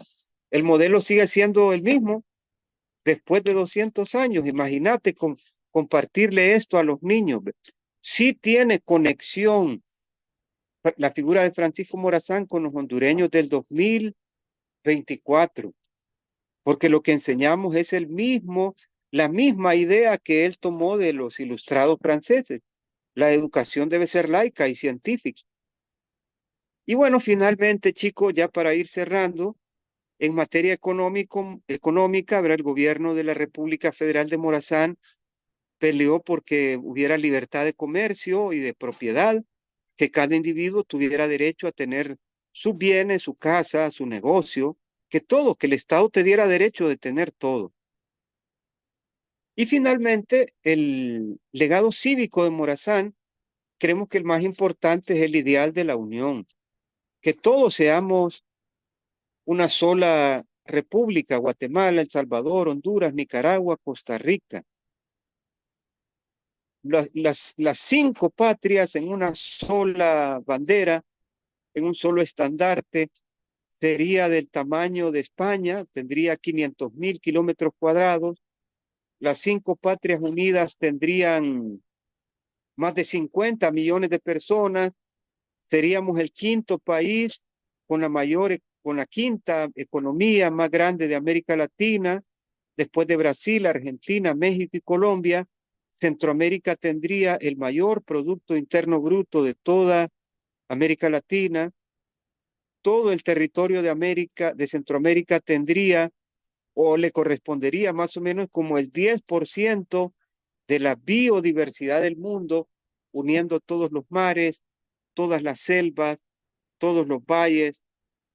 El modelo sigue siendo el mismo después de 200 años. Imagínate compartirle esto a los niños. Sí tiene conexión la figura de Francisco Morazán con los hondureños del 2024, porque lo que enseñamos es la misma idea que él tomó de los ilustrados franceses. La educación debe ser laica y científica. Y bueno, finalmente, chicos, ya para ir cerrando, en materia económica, ¿verdad? El gobierno de la República Federal de Morazán peleó porque hubiera libertad de comercio y de propiedad, que cada individuo tuviera derecho a tener sus bienes, su casa, su negocio, que todo, que el Estado te diera derecho de tener todo. Y finalmente, el legado cívico de Morazán, creemos que el más importante es el ideal de la unión, que todos seamos una sola república, Guatemala, El Salvador, Honduras, Nicaragua, Costa Rica. Las 5 patrias en una sola bandera, en un solo estandarte, sería del tamaño de España, tendría 500,000 kilómetros cuadrados. Las 5 patrias unidas tendrían más de 50 millones de personas. Seríamos el 5.º país con la 5ª economía más grande de América Latina, después de Brasil, Argentina, México y Colombia. Centroamérica tendría el mayor Producto Interno Bruto de toda América Latina. Todo el territorio de Centroamérica tendría o le correspondería más o menos como el 10% de la biodiversidad del mundo, uniendo todos los mares, todas las selvas, todos los valles,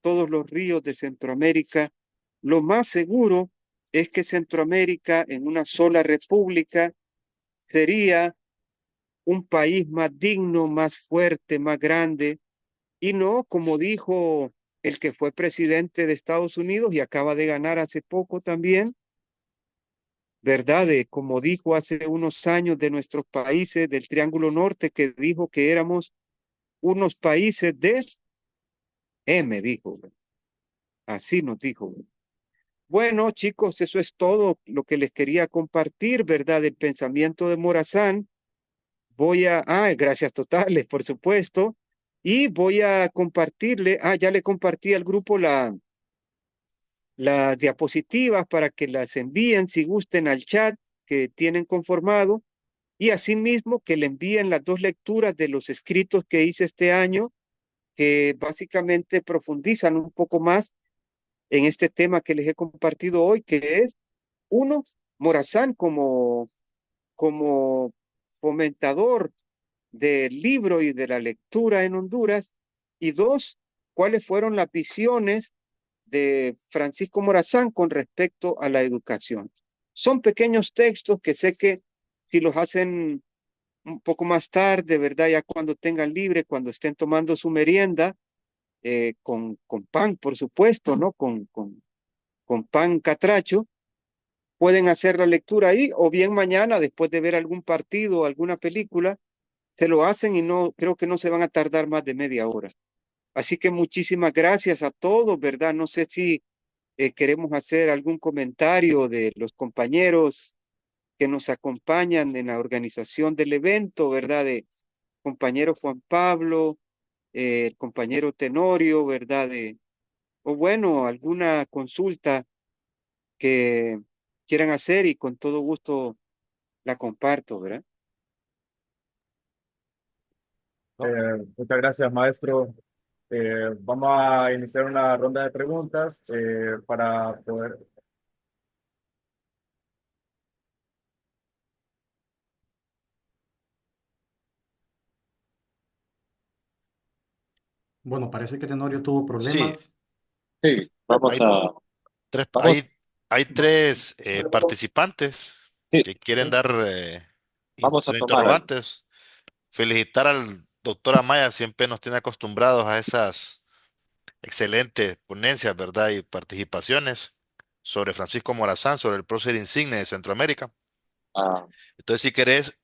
todos los ríos de Centroamérica, lo más seguro es que Centroamérica en una sola república sería un país más digno, más fuerte, más grande, y no como dijo el que fue presidente de Estados Unidos y acaba de ganar hace poco también, ¿verdad? Como dijo hace unos años de nuestros países del Triángulo Norte, que dijo que éramos unos países de M, dijo. Así nos dijo. Bueno, chicos, eso es todo lo que les quería compartir, ¿verdad? El pensamiento de Morazán. Gracias totales, por supuesto. Y voy a compartirle, ya le compartí al grupo las diapositivas para que las envíen si gusten al chat que tienen conformado y asimismo que le envíen las dos lecturas de los escritos que hice este año que básicamente profundizan un poco más en este tema que les he compartido hoy, que es uno, Morazán como fomentador del libro y de la lectura en Honduras, y dos, cuáles fueron las visiones de Francisco Morazán con respecto a la educación. Son pequeños textos que sé que si los hacen un poco más tarde, ¿verdad? Ya cuando tengan libre, cuando estén tomando su merienda, con pan, por supuesto, ¿no? Con pan catracho, pueden hacer la lectura ahí, o bien mañana, después de ver algún partido o alguna película, se lo hacen y no, creo que no se van a tardar más de media hora. Así que muchísimas gracias a todos, ¿verdad? No sé si queremos hacer algún comentario de los compañeros que nos acompañan en la organización del evento, ¿verdad? De compañero Juan Pablo, el compañero Tenorio, ¿verdad? O bueno, alguna consulta que quieran hacer y con todo gusto la comparto, ¿verdad? Muchas gracias, maestro. Vamos a iniciar una ronda de preguntas para poder. Bueno, parece que Tenorio tuvo Sí, problemas. Sí, vamos hay a, tres, vamos, hay tres participantes sí, que quieren sí, dar vamos a sus tomar algo. interrogantes. Felicitar al doctor Amaya, siempre nos tiene acostumbrados a esas excelentes ponencias, ¿verdad? Y participaciones sobre Francisco Morazán, sobre el prócer insigne de Centroamérica. Ah, Entonces, si querés,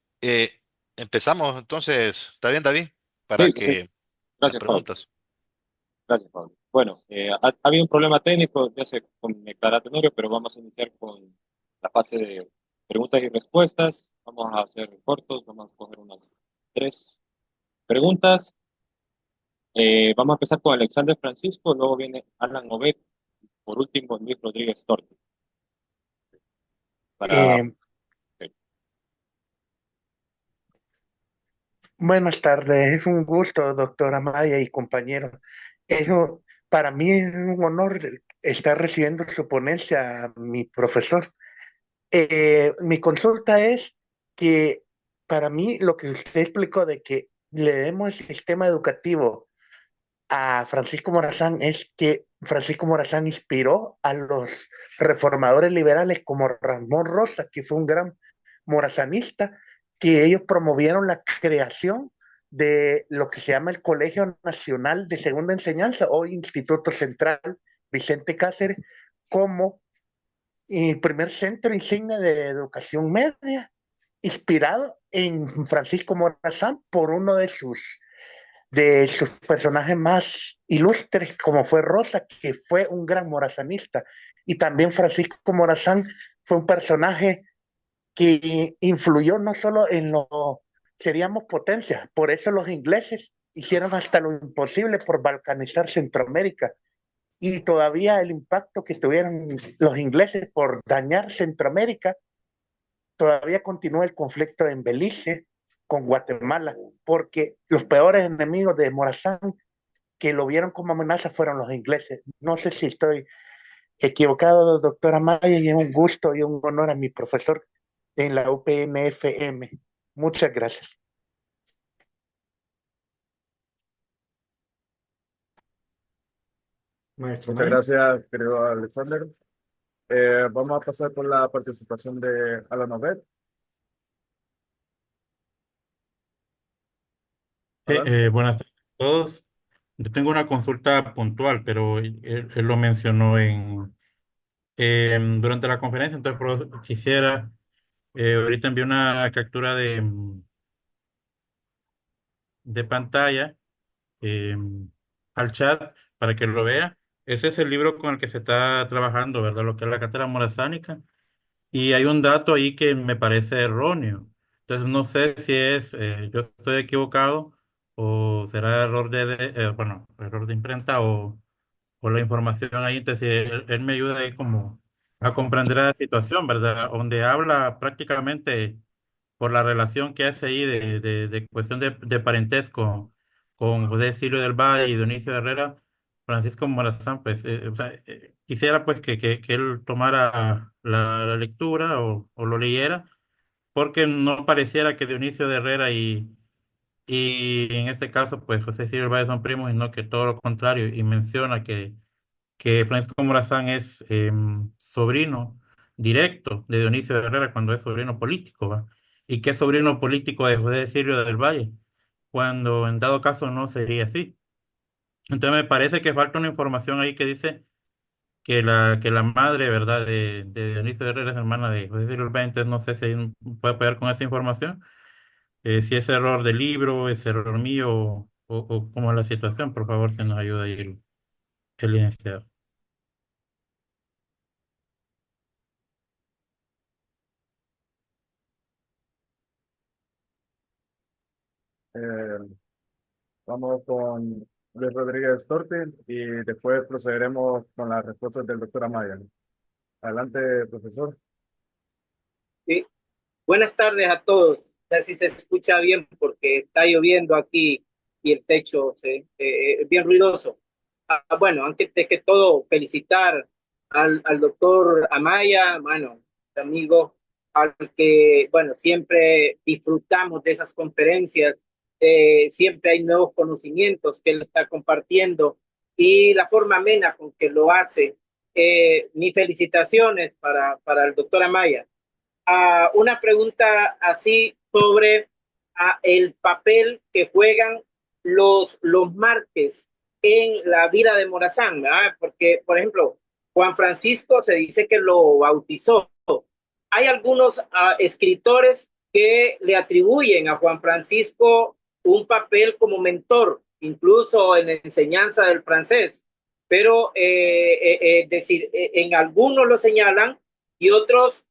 empezamos. Entonces, ¿está bien, David? Para sí, sí, que las gracias, Pablo. preguntas. Gracias, Pablo. Bueno, ha habido un problema técnico, ya se conectará Tenorio, pero vamos a iniciar con la fase de preguntas y respuestas. Vamos a hacer cortos, vamos a coger unas 3 preguntas. Vamos a empezar con Alexander Francisco, luego viene Alan Obed, por último Luis Rodríguez Torte. Para, Eh, Buenas tardes, es un gusto, doctora Maya y compañeros. Eso, para mí es un honor estar recibiendo su ponencia, mi profesor. Mi consulta es que para mí lo que usted explicó de que le demos el sistema educativo a Francisco Morazán es que Francisco Morazán inspiró a los reformadores liberales como Ramón Rosa, que fue un gran morazanista, que ellos promovieron la creación de lo que se llama el Colegio Nacional de Segunda Enseñanza, o Instituto Central Vicente Cáceres, como el primer centro insignia de educación media, inspirado en Francisco Morazán por uno de sus personajes más ilustres, como fue Rosa, que fue un gran morazanista. Y también Francisco Morazán fue un personaje que influyó no solo en lo, seríamos potencia, por eso los ingleses hicieron hasta lo imposible por balcanizar Centroamérica. Y todavía el impacto que tuvieron los ingleses por dañar Centroamérica, todavía continúa el conflicto en Belice con Guatemala, porque los peores enemigos de Morazán que lo vieron como amenaza fueron los ingleses. No sé si estoy equivocado, doctora Maya, y es un gusto y un honor a mi profesor en la UPNFM. Muchas gracias. Maestro Muchas Maya. gracias, querido Alexander. Vamos a pasar por la participación de Alan Obed. Alan. Buenas tardes a todos. Yo tengo una consulta puntual, pero él lo mencionó durante la conferencia, entonces quisiera, ahorita envié una captura de pantalla al chat para que lo vea. Ese es el libro con el que se está trabajando, ¿verdad? Lo que es la cátedra morazánica. Y hay un dato ahí que me parece erróneo. Entonces no sé si yo estoy equivocado o será error bueno, error de imprenta o la información ahí. Entonces él me ayuda ahí como a comprender la situación, ¿verdad? Donde habla prácticamente por la relación que hace ahí de cuestión de parentesco con José Silvio del Valle y Dionisio Herrera, Francisco Morazán, pues o sea, quisiera pues que él tomara la lectura o lo leyera, porque no pareciera que Dionisio de Herrera y en este caso pues José Silvio del Valle son primos, y no que todo lo contrario, y menciona que Francisco Morazán es sobrino directo de Dionisio de Herrera cuando es sobrino político, ¿va? Y que es sobrino político de José Silvio del Valle, cuando en dado caso no sería así. Entonces me parece que falta una información ahí que dice que la madre, ¿verdad?, de Dionisio de Herrera es hermana de José Silvio del Valle. Entonces no sé si ahí puede apoyar con esa información, si es error del libro, es error mío o cómo es la situación. Por favor, si nos ayuda ahí el licenciado. Eh, Vamos con Luis Rodríguez Torti y después procederemos con las respuestas del doctor Amaya. Adelante, profesor. Sí, buenas tardes a todos. A ver si se escucha bien porque está lloviendo aquí y el techo es bien ruidoso. Bueno, antes de que todo, felicitar al doctor Amaya, bueno, amigo, al que, bueno, siempre disfrutamos de esas conferencias, siempre hay nuevos conocimientos que él está compartiendo y la forma amena con que lo hace. Mis felicitaciones para el doctor Amaya. Una pregunta así sobre el papel que juegan los Márquez en la vida de Morazán, ¿verdad? Porque, por ejemplo, Juan Francisco se dice que lo bautizó. Hay algunos escritores que le atribuyen a Juan Francisco un papel como mentor, incluso en la enseñanza del francés, pero decir, en algunos lo señalan y otros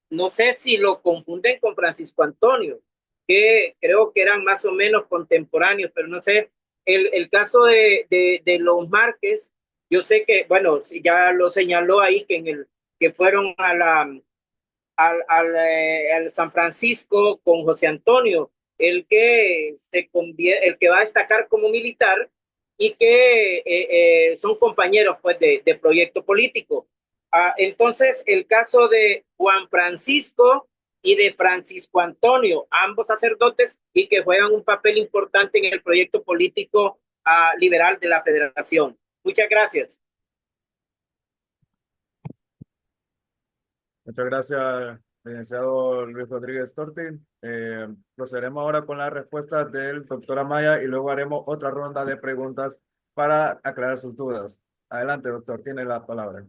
no sé si lo confunden con Francisco Antonio, que creo que eran más o menos contemporáneos, pero no sé. El caso de los Márquez, yo sé que, bueno, ya lo señaló ahí, que fueron al San Francisco con José Antonio, el que va a destacar como militar y que son compañeros pues de proyecto político. Entonces, el caso de Juan Francisco y de Francisco Antonio, ambos sacerdotes y que juegan un papel importante en el proyecto político liberal de la Federación. Muchas gracias. Muchas gracias, licenciado Luis Rodríguez Torti. Procederemos ahora con las respuestas del doctor Amaya y luego haremos otra ronda de preguntas para aclarar sus dudas. Adelante, doctor, tiene la palabra.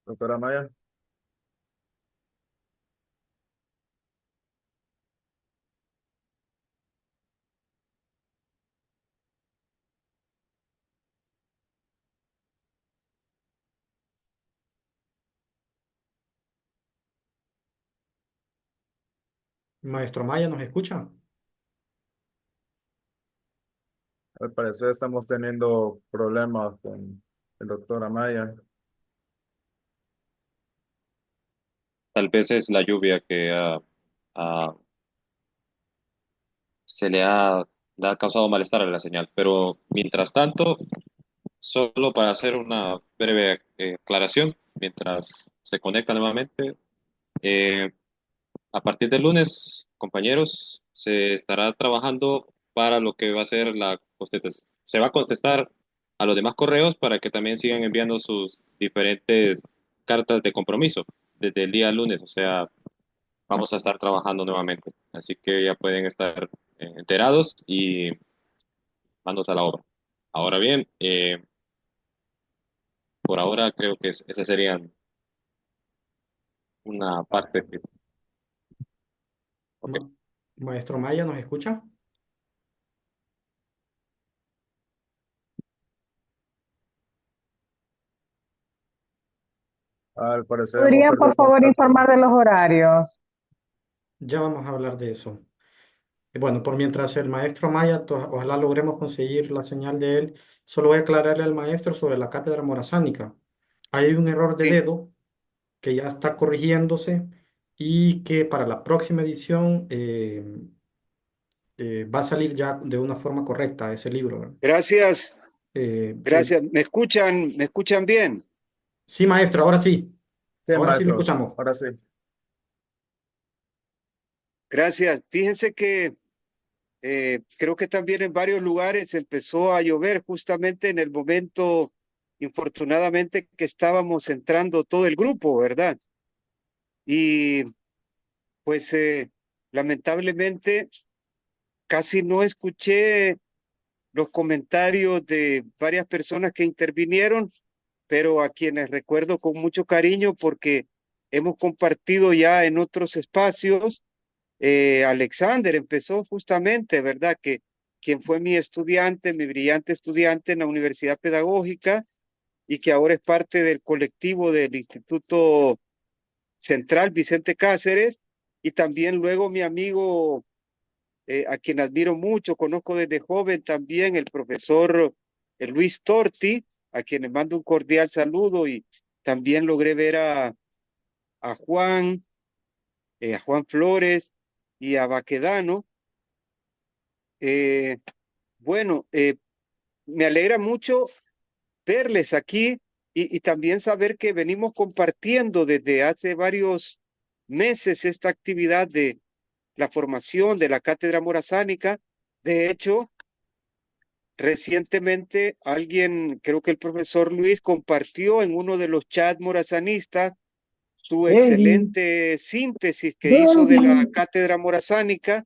Doctor Amaya. Maestro Maya, ¿nos escucha? Al parecer estamos teniendo problemas con el doctor Amaya. Tal vez es la lluvia que ah, le ha causado malestar a la señal. Pero mientras tanto, solo para hacer una breve aclaración, mientras se conecta nuevamente, eh, a partir del lunes, compañeros, se estará trabajando para lo que va a ser la contestación. Se va a contestar a los demás correos para que también sigan enviando sus diferentes cartas de compromiso desde el día lunes. O sea, vamos a estar trabajando nuevamente. Así que ya pueden estar enterados y manos a la obra. Ahora bien, por ahora creo que esas serían una parte. Ok. Maestro Maya, ¿nos escucha? Al parecer hemos ¿Podrían, perdido por favor, contacto. informar de los horarios? Ya vamos a hablar de eso. Bueno, por mientras el maestro Maya, ojalá logremos conseguir la señal de él, solo voy a aclararle al maestro sobre la cátedra morazánica. Hay un error de Sí, dedo que ya está corrigiéndose y que para la próxima edición va a salir ya de una forma correcta ese libro, ¿verdad? gracias, Eh, eh, gracias. Me escuchan bien? sí, maestro, Sí, ahora sí lo maestro, escuchamos. ahora sí. Gracias. Fíjense que creo que también en varios lugares empezó a llover justamente en el momento, infortunadamente, que estábamos entrando todo el grupo, ¿verdad? Y pues lamentablemente casi no escuché los comentarios de varias personas que intervinieron, pero a quienes recuerdo con mucho cariño porque hemos compartido ya en otros espacios. Alexander empezó justamente, ¿verdad? Que quien fue mi estudiante, mi brillante estudiante en la Universidad Pedagógica y que ahora es parte del colectivo del Instituto Central Vicente Cáceres, y también luego mi amigo, a quien admiro mucho, conozco desde joven también, el profesor Luis Torti, a quien le mando un cordial saludo, y también logré ver a Juan, a Juan Flores y a Baquedano. Eh, bueno, me alegra mucho verles aquí y también saber que venimos compartiendo desde hace varios meses esta actividad de la formación de la Cátedra Morazánica. De hecho, recientemente alguien, creo que el profesor Luis, compartió en uno de los chats morazanistas su excelente síntesis que hizo de la Cátedra Morazánica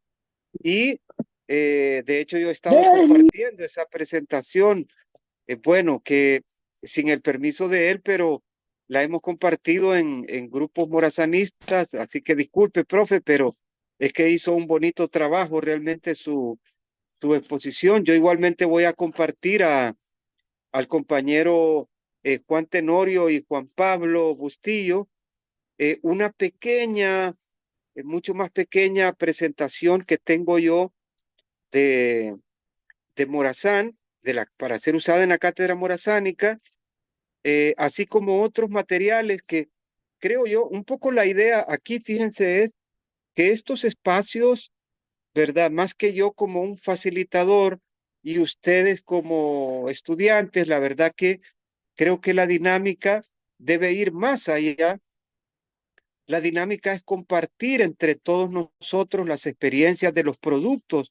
y de hecho yo he estado compartiendo esa presentación, bueno, que sin el permiso de él, pero la hemos compartido en grupos morazanistas, así que disculpe, profe, pero es que hizo un bonito trabajo realmente su exposición. Yo igualmente voy a compartir al compañero Juan Tenorio y Juan Pablo Bustillo una pequeña, mucho más pequeña presentación que tengo yo de, de Morazán, para ser usada en la cátedra morazánica, así como otros materiales que creo yo, un poco la idea aquí, fíjense, es que estos espacios, ¿verdad? Más que yo como un facilitador y ustedes como estudiantes, la verdad que creo que la dinámica debe ir más allá. La dinámica es compartir entre todos nosotros las experiencias de los productos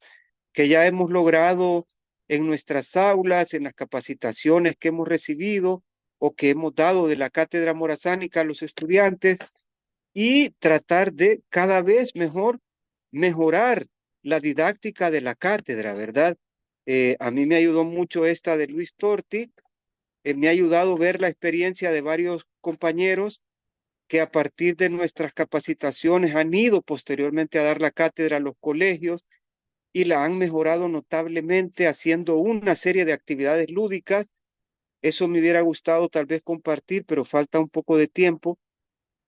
que ya hemos logrado en nuestras aulas, en las capacitaciones que hemos recibido o que hemos dado de la cátedra morazánica a los estudiantes, y tratar de cada vez mejorar la didáctica de la cátedra, ¿verdad? A mí me ayudó mucho esta de Luis Torti, me ha ayudado a ver la experiencia de varios compañeros que a partir de nuestras capacitaciones han ido posteriormente a dar la cátedra a los colegios y la han mejorado notablemente haciendo una serie de actividades lúdicas. Eso me hubiera gustado tal vez compartir, pero falta un poco de tiempo.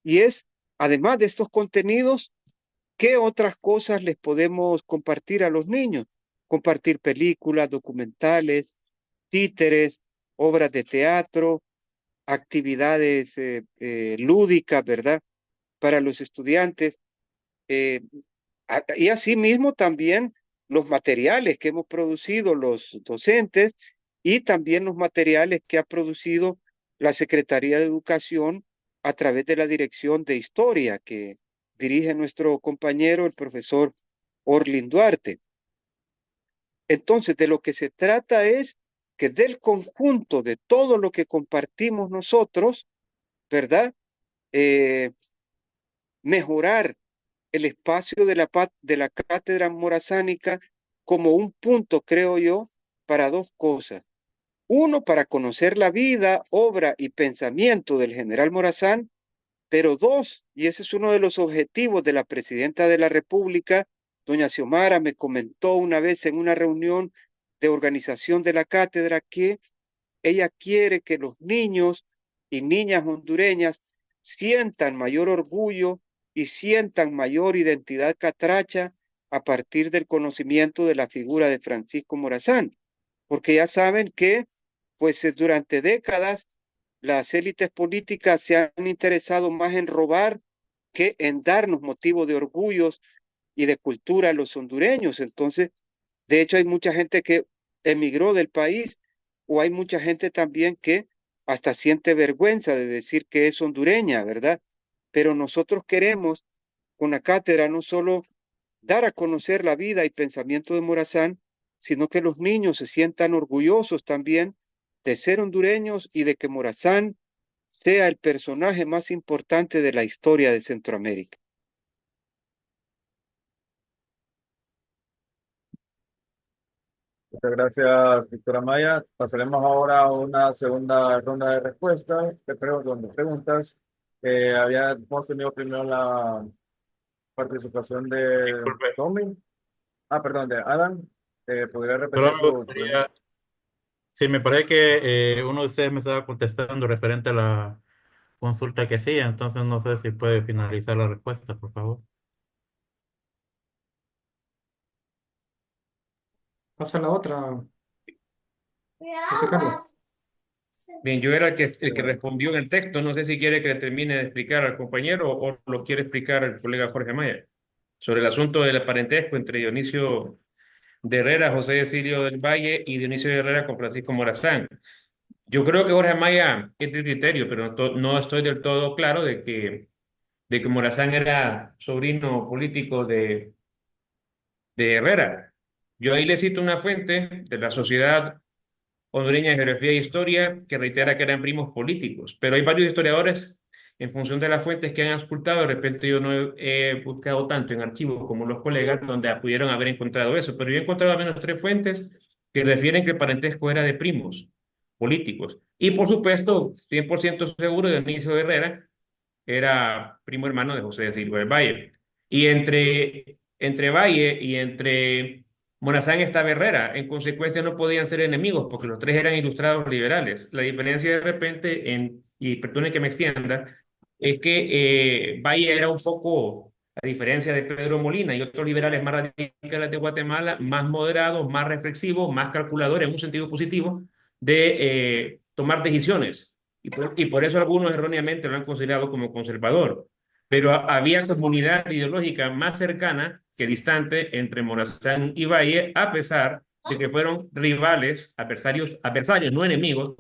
Y es, además de estos contenidos, ¿qué otras cosas les podemos compartir a los niños? Compartir películas, documentales, títeres, obras de teatro, actividades lúdicas, ¿verdad? Para los estudiantes. Eh, y asimismo también los materiales que hemos producido los docentes y también los materiales que ha producido la Secretaría de Educación a través de la Dirección de Historia, que dirige nuestro compañero, el profesor Orlin Duarte. Entonces, de lo que se trata es que del conjunto de todo lo que compartimos nosotros, ¿verdad? Mejorar el espacio de la cátedra morazánica como un punto, creo yo, para dos cosas. Uno, para conocer la vida, obra y pensamiento del general Morazán, pero dos, y ese es uno de los objetivos de la presidenta de la República, doña Xiomara, me comentó una vez en una reunión de organización de la cátedra que ella quiere que los niños y niñas hondureñas sientan mayor orgullo y sientan mayor identidad catracha a partir del conocimiento de la figura de Francisco Morazán, porque ya saben que pues durante décadas las élites políticas se han interesado más en robar que en darnos motivo de orgullos y de cultura a los hondureños. Entonces, de hecho, hay mucha gente que emigró del país o hay mucha gente también que hasta siente vergüenza de decir que es hondureña, ¿verdad? Pero nosotros queremos con la cátedra no solo dar a conocer la vida y pensamiento de Morazán, sino que los niños se sientan orgullosos también de ser hondureños y de que Morazán sea el personaje más importante de la historia de Centroamérica. Muchas gracias, doctora Maya. Pasaremos ahora a una segunda ronda de respuestas, de preguntas. Habíamos tenido primero la participación de Disculpe, Tommy. Perdón, de Adam. ¿Podría repetir solo me su pregunta? gustaría, sí, me parece que uno de ustedes me estaba contestando referente a la consulta que sí, entonces no sé si puede finalizar la respuesta, por favor. Pasa la otra, José Carlos. Bien, yo era el que respondió en el texto. No sé si quiere que le termine de explicar al compañero o lo quiere explicar el colega Jorge Maya sobre el asunto del parentesco entre Dionisio de Herrera, José Cecilio del Valle y Dionisio de Herrera con Francisco Morazán. Yo creo que Jorge Maya es de criterio, pero no estoy del todo claro de que Morazán era sobrino político de Herrera. Yo ahí le cito una fuente de la Sociedad Hondureña de Geografía e Historia que reitera que eran primos políticos, pero hay varios historiadores en función de las fuentes que han auscultado. De repente yo no he buscado tanto en archivos como los colegas donde pudieron haber encontrado eso, pero yo he encontrado al menos tres fuentes que refieren que el parentesco era de primos políticos. Y por supuesto, 100% seguro, Dionisio Herrera era primo hermano de José de Silva del Valle. Y entre Valle y entre Morazán estaba Herrera. En consecuencia, no podían ser enemigos porque los tres eran ilustrados liberales. La diferencia de repente, y perdone que me extienda, es que Valle era un poco, a diferencia de Pedro Molina y otros liberales más radicales de Guatemala, más moderados, más reflexivos, más calculadores en un sentido positivo de tomar decisiones y por eso algunos erróneamente lo han considerado como conservador. Pero había comunidad ideológica más cercana que distante entre Morazán y Valle, a pesar de que fueron rivales, adversarios, no enemigos,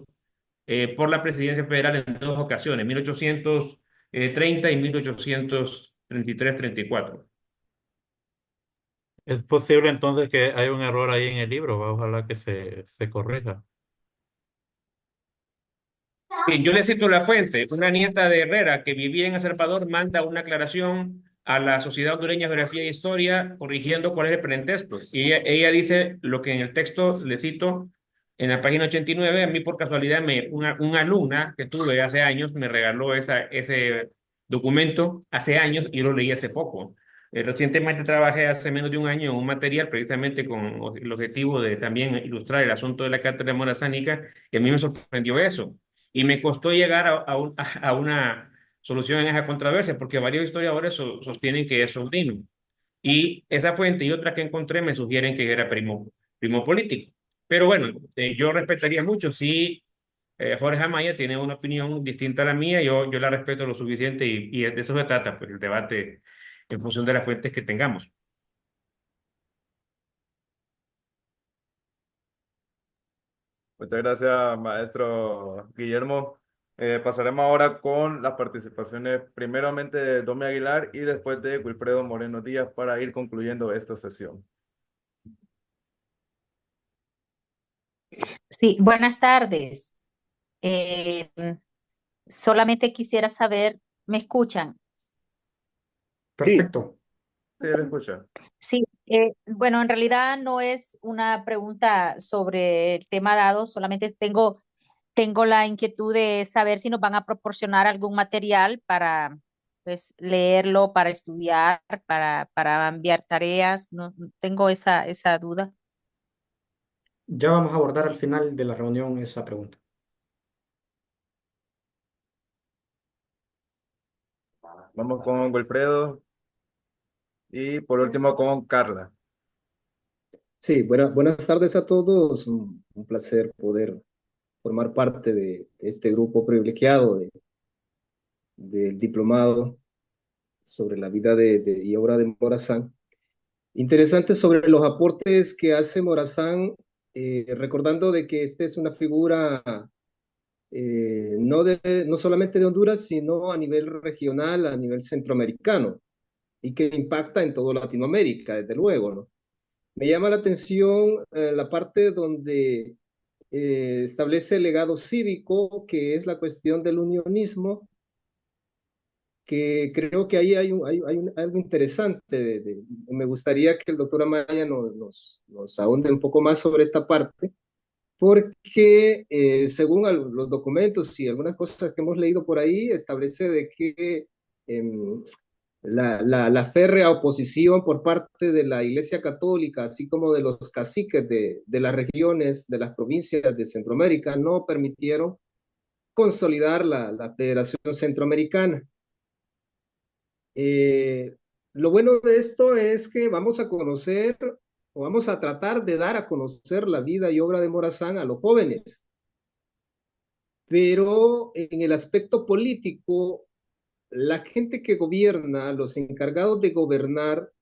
por la presidencia federal en dos ocasiones, 1830 y 1833-34. Es posible entonces que hay un error ahí en el libro, ojalá que se corrija. Bien, yo le cito la fuente. Una nieta de Herrera que vivía en El Salvador manda una aclaración a la Sociedad Hondureña de Geografía e Historia corrigiendo cuál es el parentesco. Y ella dice lo que en el texto le cito en la página 89. A mí por casualidad una alumna que tuve hace años me regaló ese documento hace años y lo leí hace poco. Recientemente trabajé hace menos de un año en un material precisamente con el objetivo de también ilustrar el asunto de la cátedra morazánica y a mí me sorprendió eso. Y me costó llegar a una solución en esa controversia, porque varios historiadores sostienen que es sobrino. Y esa fuente y otras que encontré me sugieren que era primo político. Pero bueno, yo respetaría mucho si Jorge Amaya tiene una opinión distinta a la mía, yo la respeto lo suficiente y de eso se trata, pues el debate en función de las fuentes que tengamos. Muchas gracias, maestro Guillermo. Pasaremos ahora con las participaciones primeramente de Domi Aguilar y después de Wilfredo Moreno Díaz para ir concluyendo esta sesión. Sí, buenas tardes. Eh, Solamente quisiera saber, ¿me escuchan? Perfecto. Sí, le escucha. Sí, bueno, en realidad no es una pregunta sobre el tema dado, solamente tengo la inquietud de saber si nos van a proporcionar algún material para pues, leerlo, para estudiar, para enviar tareas. No, tengo esa duda. Ya vamos a abordar al final de la reunión esa pregunta. Vamos con Wilfredo y por último con Carla. Sí, buenas tardes a todos. Un placer poder formar parte de este grupo privilegiado del diplomado sobre la vida y obra de Morazán. Interesante sobre los aportes que hace Morazán, recordando de que esta es una figura no solamente de Honduras, sino a nivel regional, a nivel centroamericano, y que impacta en toda Latinoamérica, desde luego, ¿no? Me llama la atención la parte donde establece el legado cívico, que es la cuestión del unionismo, que creo que ahí hay algo interesante. Me gustaría que el doctor Amaya nos ahonde un poco más sobre esta parte, porque según los documentos y algunas cosas que hemos leído por ahí, establece de que em, la férrea oposición por parte de la Iglesia Católica, así como de los caciques de las regiones, de las provincias de Centroamérica, no permitieron consolidar la Federación Centroamericana. Lo bueno de esto es que vamos a conocer o vamos a tratar de dar a conocer la vida y obra de Morazán a los jóvenes, pero en el aspecto político, la gente que gobierna, los encargados de gobernar,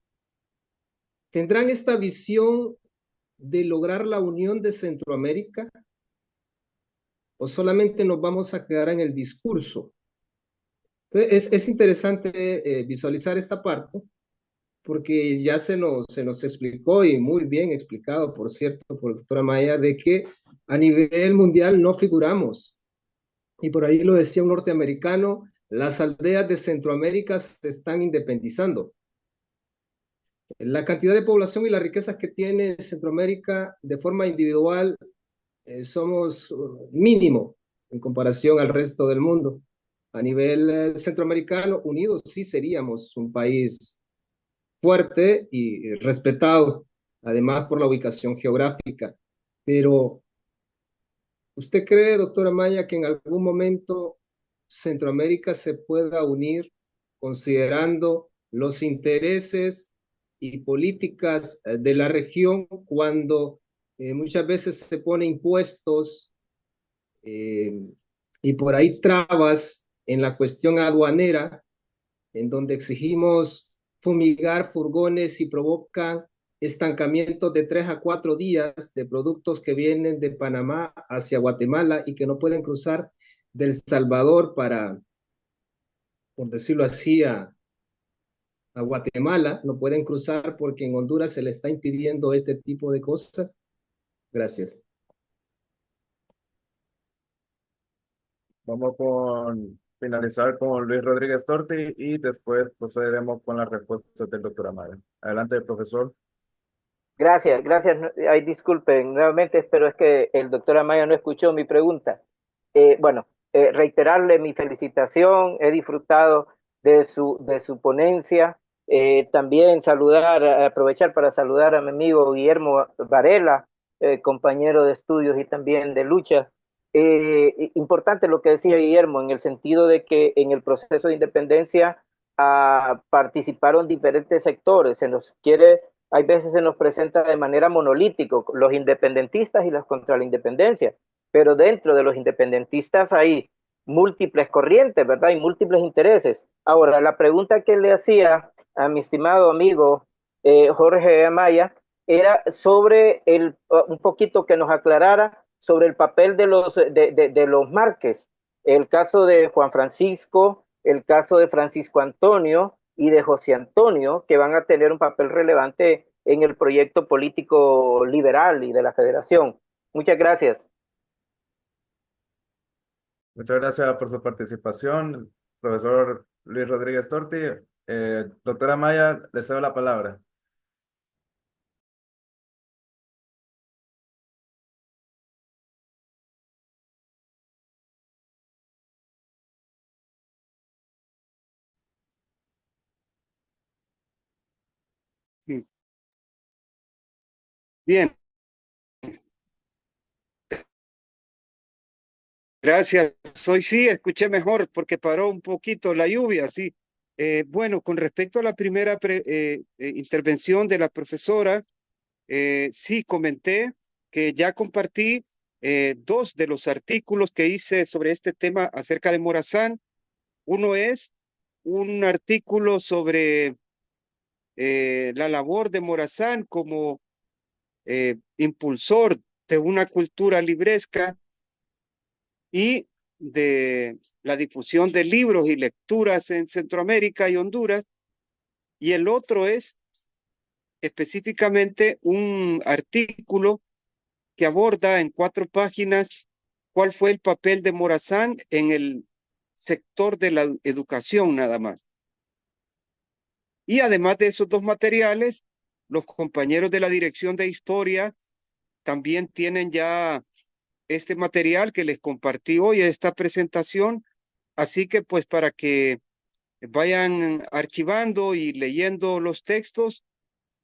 ¿tendrán esta visión de lograr la unión de Centroamérica? ¿O solamente nos vamos a quedar en el discurso? Es interesante visualizar esta parte, porque ya se nos explicó, y muy bien explicado, por cierto, por la doctora Maya, de que a nivel mundial no figuramos. Y por ahí lo decía un norteamericano, las aldeas de Centroamérica se están independizando. La cantidad de población y las riquezas que tiene Centroamérica de forma individual somos mínimo en comparación al resto del mundo. A nivel centroamericano, unidos sí seríamos un país fuerte y respetado, además por la ubicación geográfica. Pero, ¿usted cree, doctora Maya, que en algún momento Centroamérica se pueda unir considerando los intereses y políticas de la región cuando muchas veces se pone impuestos eh, y por ahí trabas en la cuestión aduanera, en donde exigimos fumigar furgones y provocan estancamientos de 3 a 4 días de productos que vienen de Panamá hacia Guatemala y que no pueden cruzar del Salvador para, por decirlo así, a Guatemala, no pueden cruzar porque en Honduras se le está impidiendo este tipo de cosas? Gracias. Vamos con finalizar con Luis Rodríguez Torti y después procederemos con las respuestas del doctor Amaya. Adelante, profesor. Gracias, gracias. Ay, disculpen nuevamente, pero es que el doctor Amaya no escuchó mi pregunta. Bueno, reiterarle mi felicitación, he disfrutado de su ponencia. También aprovechar para saludar a mi amigo Guillermo Varela, compañero de estudios y también de lucha. Importante lo que decía Guillermo, en el sentido de que en el proceso de independencia participaron diferentes sectores. Hay veces se nos presenta de manera monolítica los independentistas y los contra la independencia, pero dentro de los independentistas hay múltiples corrientes, ¿verdad? Hay múltiples intereses. Ahora, la pregunta que le hacía a mi estimado amigo Jorge Amaya era sobre un poquito que nos aclarara sobre el papel de los Márquez el caso de Juan Francisco, el caso de Francisco Antonio y de José Antonio, que van a tener un papel relevante en el proyecto político liberal y de la federación. Muchas gracias. Muchas gracias por su participación, profesor Luis Rodríguez Torti. Doctora Maya, le cedo la palabra. Bien, gracias. Hoy sí escuché mejor porque paró un poquito la lluvia, sí. Bueno, con respecto a la primera intervención de la profesora, sí comenté que ya compartí dos de los artículos que hice sobre este tema acerca de Morazán. Uno es un artículo sobre la labor de Morazán como impulsor de una cultura libresca y de la difusión de libros y lecturas en Centroamérica y Honduras. Y el otro es específicamente un artículo que aborda en 4 páginas cuál fue el papel de Morazán en el sector de la educación nada más. Y además de esos dos materiales, los compañeros de la Dirección de Historia también tienen ya este material que les compartí hoy, esta presentación. Así que pues para que vayan archivando y leyendo los textos,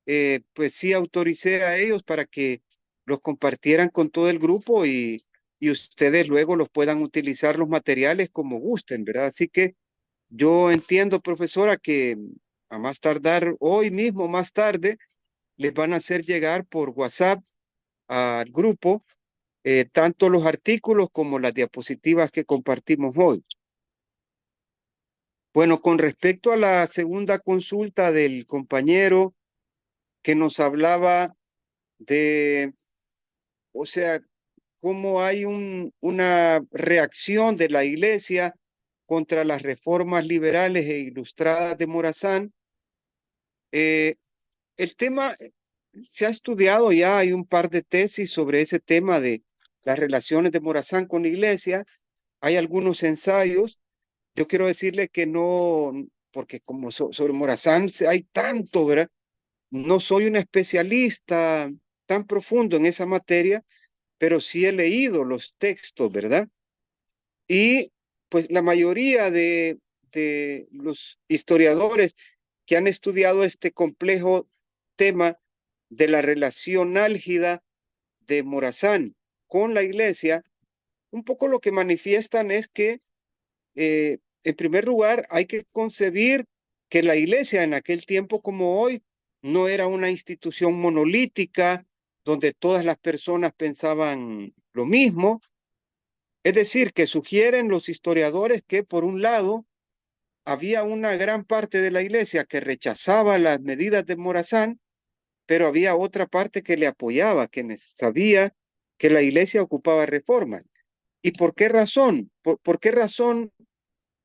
pues sí autoricé a ellos para que los compartieran con todo el grupo y ustedes luego los puedan utilizar los materiales como gusten, ¿verdad? Así que yo entiendo, profesora, que a más tardar hoy mismo, más tarde, les van a hacer llegar por WhatsApp al grupo tanto los artículos como las diapositivas que compartimos hoy. Bueno, con respecto a la segunda consulta del compañero que nos hablaba de, o sea, cómo hay una reacción de la Iglesia contra las reformas liberales e ilustradas de Morazán, el tema se ha estudiado ya, hay un par de tesis sobre ese tema de las relaciones de Morazán con la Iglesia, hay algunos ensayos. Yo quiero decirle que no, porque como sobre Morazán hay tanto, ¿verdad? No soy un especialista tan profundo en esa materia, pero sí he leído los textos, ¿verdad? Y pues la mayoría de los historiadores que han estudiado este complejo tema de la relación álgida de Morazán con la Iglesia, un poco lo que manifiestan es que en primer lugar, hay que concebir que la Iglesia en aquel tiempo como hoy no era una institución monolítica donde todas las personas pensaban lo mismo. Es decir, que sugieren los historiadores que por un lado había una gran parte de la Iglesia que rechazaba las medidas de Morazán, pero había otra parte que le apoyaba, que sabía que la Iglesia ocupaba reformas. ¿Y por qué razón? ¿Por qué razón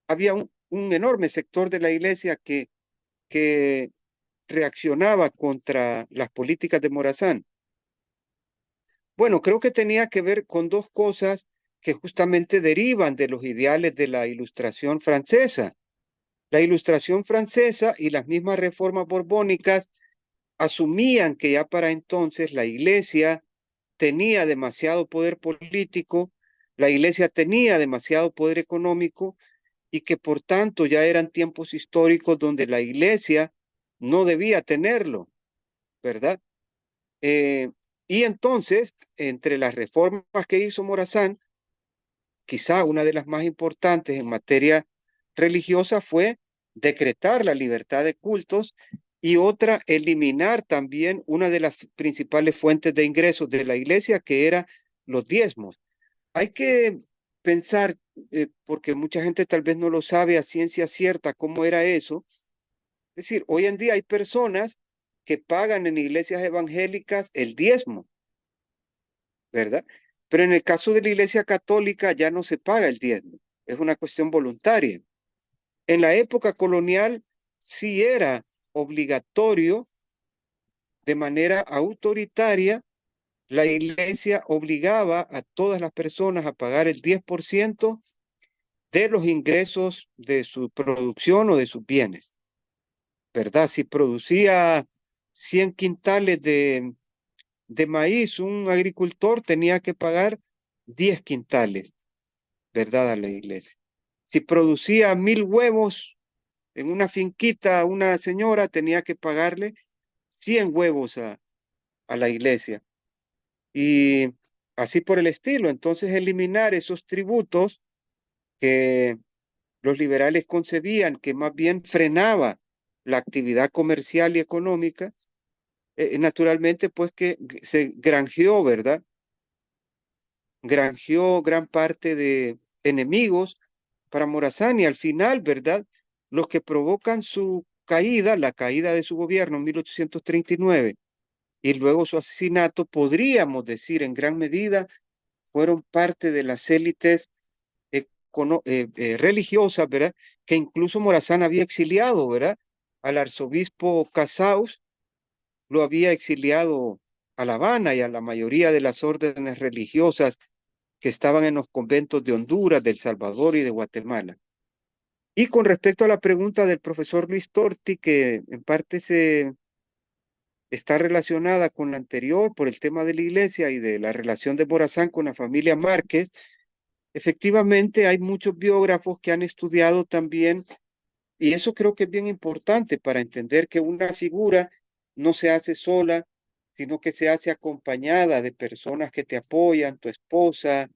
había un enorme sector de la Iglesia que reaccionaba contra las políticas de Morazán? Bueno, creo que tenía que ver con dos cosas que justamente derivan de los ideales de la Ilustración francesa. La Ilustración francesa y las mismas reformas borbónicas asumían que ya para entonces la Iglesia tenía demasiado poder político, la Iglesia tenía demasiado poder económico y que por tanto ya eran tiempos históricos donde la Iglesia no debía tenerlo, ¿verdad? Y entonces, entre las reformas que hizo Morazán, quizá una de las más importantes en materia religiosa fue decretar la libertad de cultos y otra, eliminar también una de las principales fuentes de ingresos de la Iglesia, que era los diezmos. Hay que pensar, porque mucha gente tal vez no lo sabe a ciencia cierta cómo era eso. Es decir, hoy en día hay personas que pagan en iglesias evangélicas el diezmo, ¿verdad? Pero en el caso de la Iglesia Católica ya no se paga el diezmo. es una cuestión voluntaria. En la época colonial sí era obligatorio, de manera autoritaria, la iglesia obligaba a todas las personas a pagar el 10% de los ingresos de su producción o de sus bienes, ¿verdad? Si producía 100 quintales de maíz, un agricultor tenía que pagar 10 quintales, ¿verdad? A la iglesia. Si producía 1000 huevos en una finquita, una señora tenía que pagarle 100 huevos a la iglesia. Y así por el estilo. Entonces, eliminar esos tributos que los liberales concebían que más bien frenaba la actividad comercial y económica, naturalmente, pues que se granjeó, ¿verdad? Granjeó gran parte de enemigos para Morazán y al final, ¿verdad? Los que provocan su caída, la caída de su gobierno en 1839 y luego su asesinato, podríamos decir en gran medida, fueron parte de las élites religiosas, ¿verdad? Que incluso Morazán había exiliado, ¿verdad? Al arzobispo Casaus lo había exiliado a La Habana y a la mayoría de las órdenes religiosas que estaban en los conventos de Honduras, de El Salvador y de Guatemala. Y con respecto a la pregunta del profesor Luis Torti, que en parte está relacionada con la anterior por el tema de la iglesia y de la relación de Morazán con la familia Márquez, efectivamente hay muchos biógrafos que han estudiado también, y eso creo que es bien importante para entender que una figura no se hace sola, sino que se hace acompañada de personas que te apoyan, tu esposa,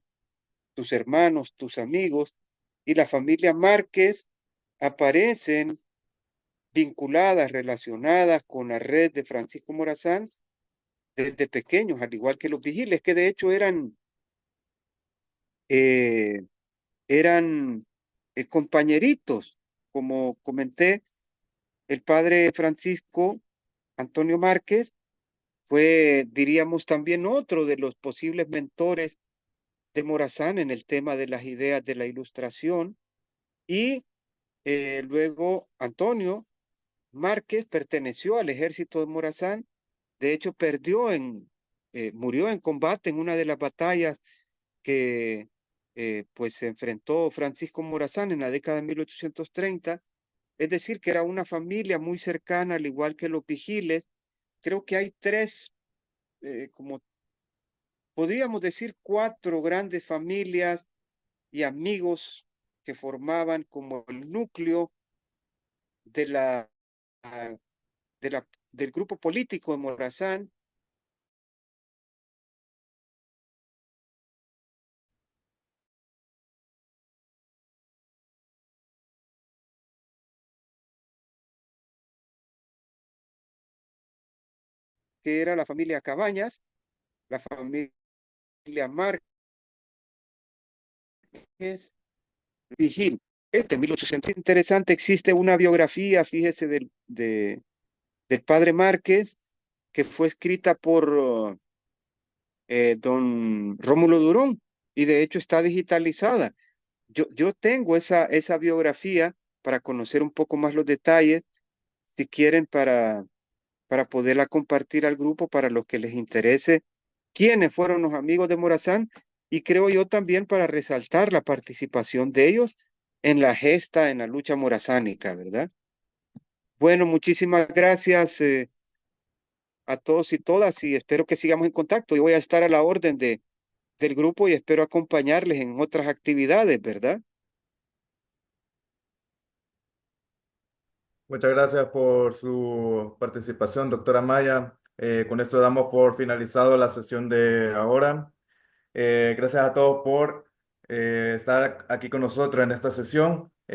tus hermanos, tus amigos, y la familia Márquez aparecen vinculadas, relacionadas con la red de Francisco Morazán desde pequeños, al igual que los vigiles, que de hecho eh, eran compañeritos, como comenté, el padre Francisco Antonio Márquez fue, diríamos, también otro de los posibles mentores de Morazán en el tema de las ideas de la ilustración y luego Antonio Márquez perteneció al ejército de Morazán, de hecho murió en combate en una de las batallas que pues se enfrentó Francisco Morazán en la década de 1830, es decir, que era una familia muy cercana, al igual que los vigiles. Creo que hay tres, como podríamos decir, cuatro grandes familias y amigos que formaban como el núcleo de del grupo político de Morazán. Que era la familia Cabañas, la familia Márquez, Vigil. 1800. Interesante, existe una biografía, fíjese, del padre Márquez, que fue escrita por don Rómulo Durón, y de hecho está digitalizada. Yo tengo esa biografía para conocer un poco más los detalles, si quieren, para poderla compartir al grupo, para los que les interese quiénes fueron los amigos de Morazán, y creo yo también para resaltar la participación de ellos en la gesta, en la lucha morazánica, ¿verdad? Bueno, muchísimas gracias a todos y todas, y espero que sigamos en contacto. Yo voy a estar a la orden del grupo y espero acompañarles en otras actividades, ¿verdad? Muchas gracias por su participación, doctora Maya. Con esto damos por finalizado la sesión de ahora. Gracias a todos por estar aquí con nosotros en esta sesión.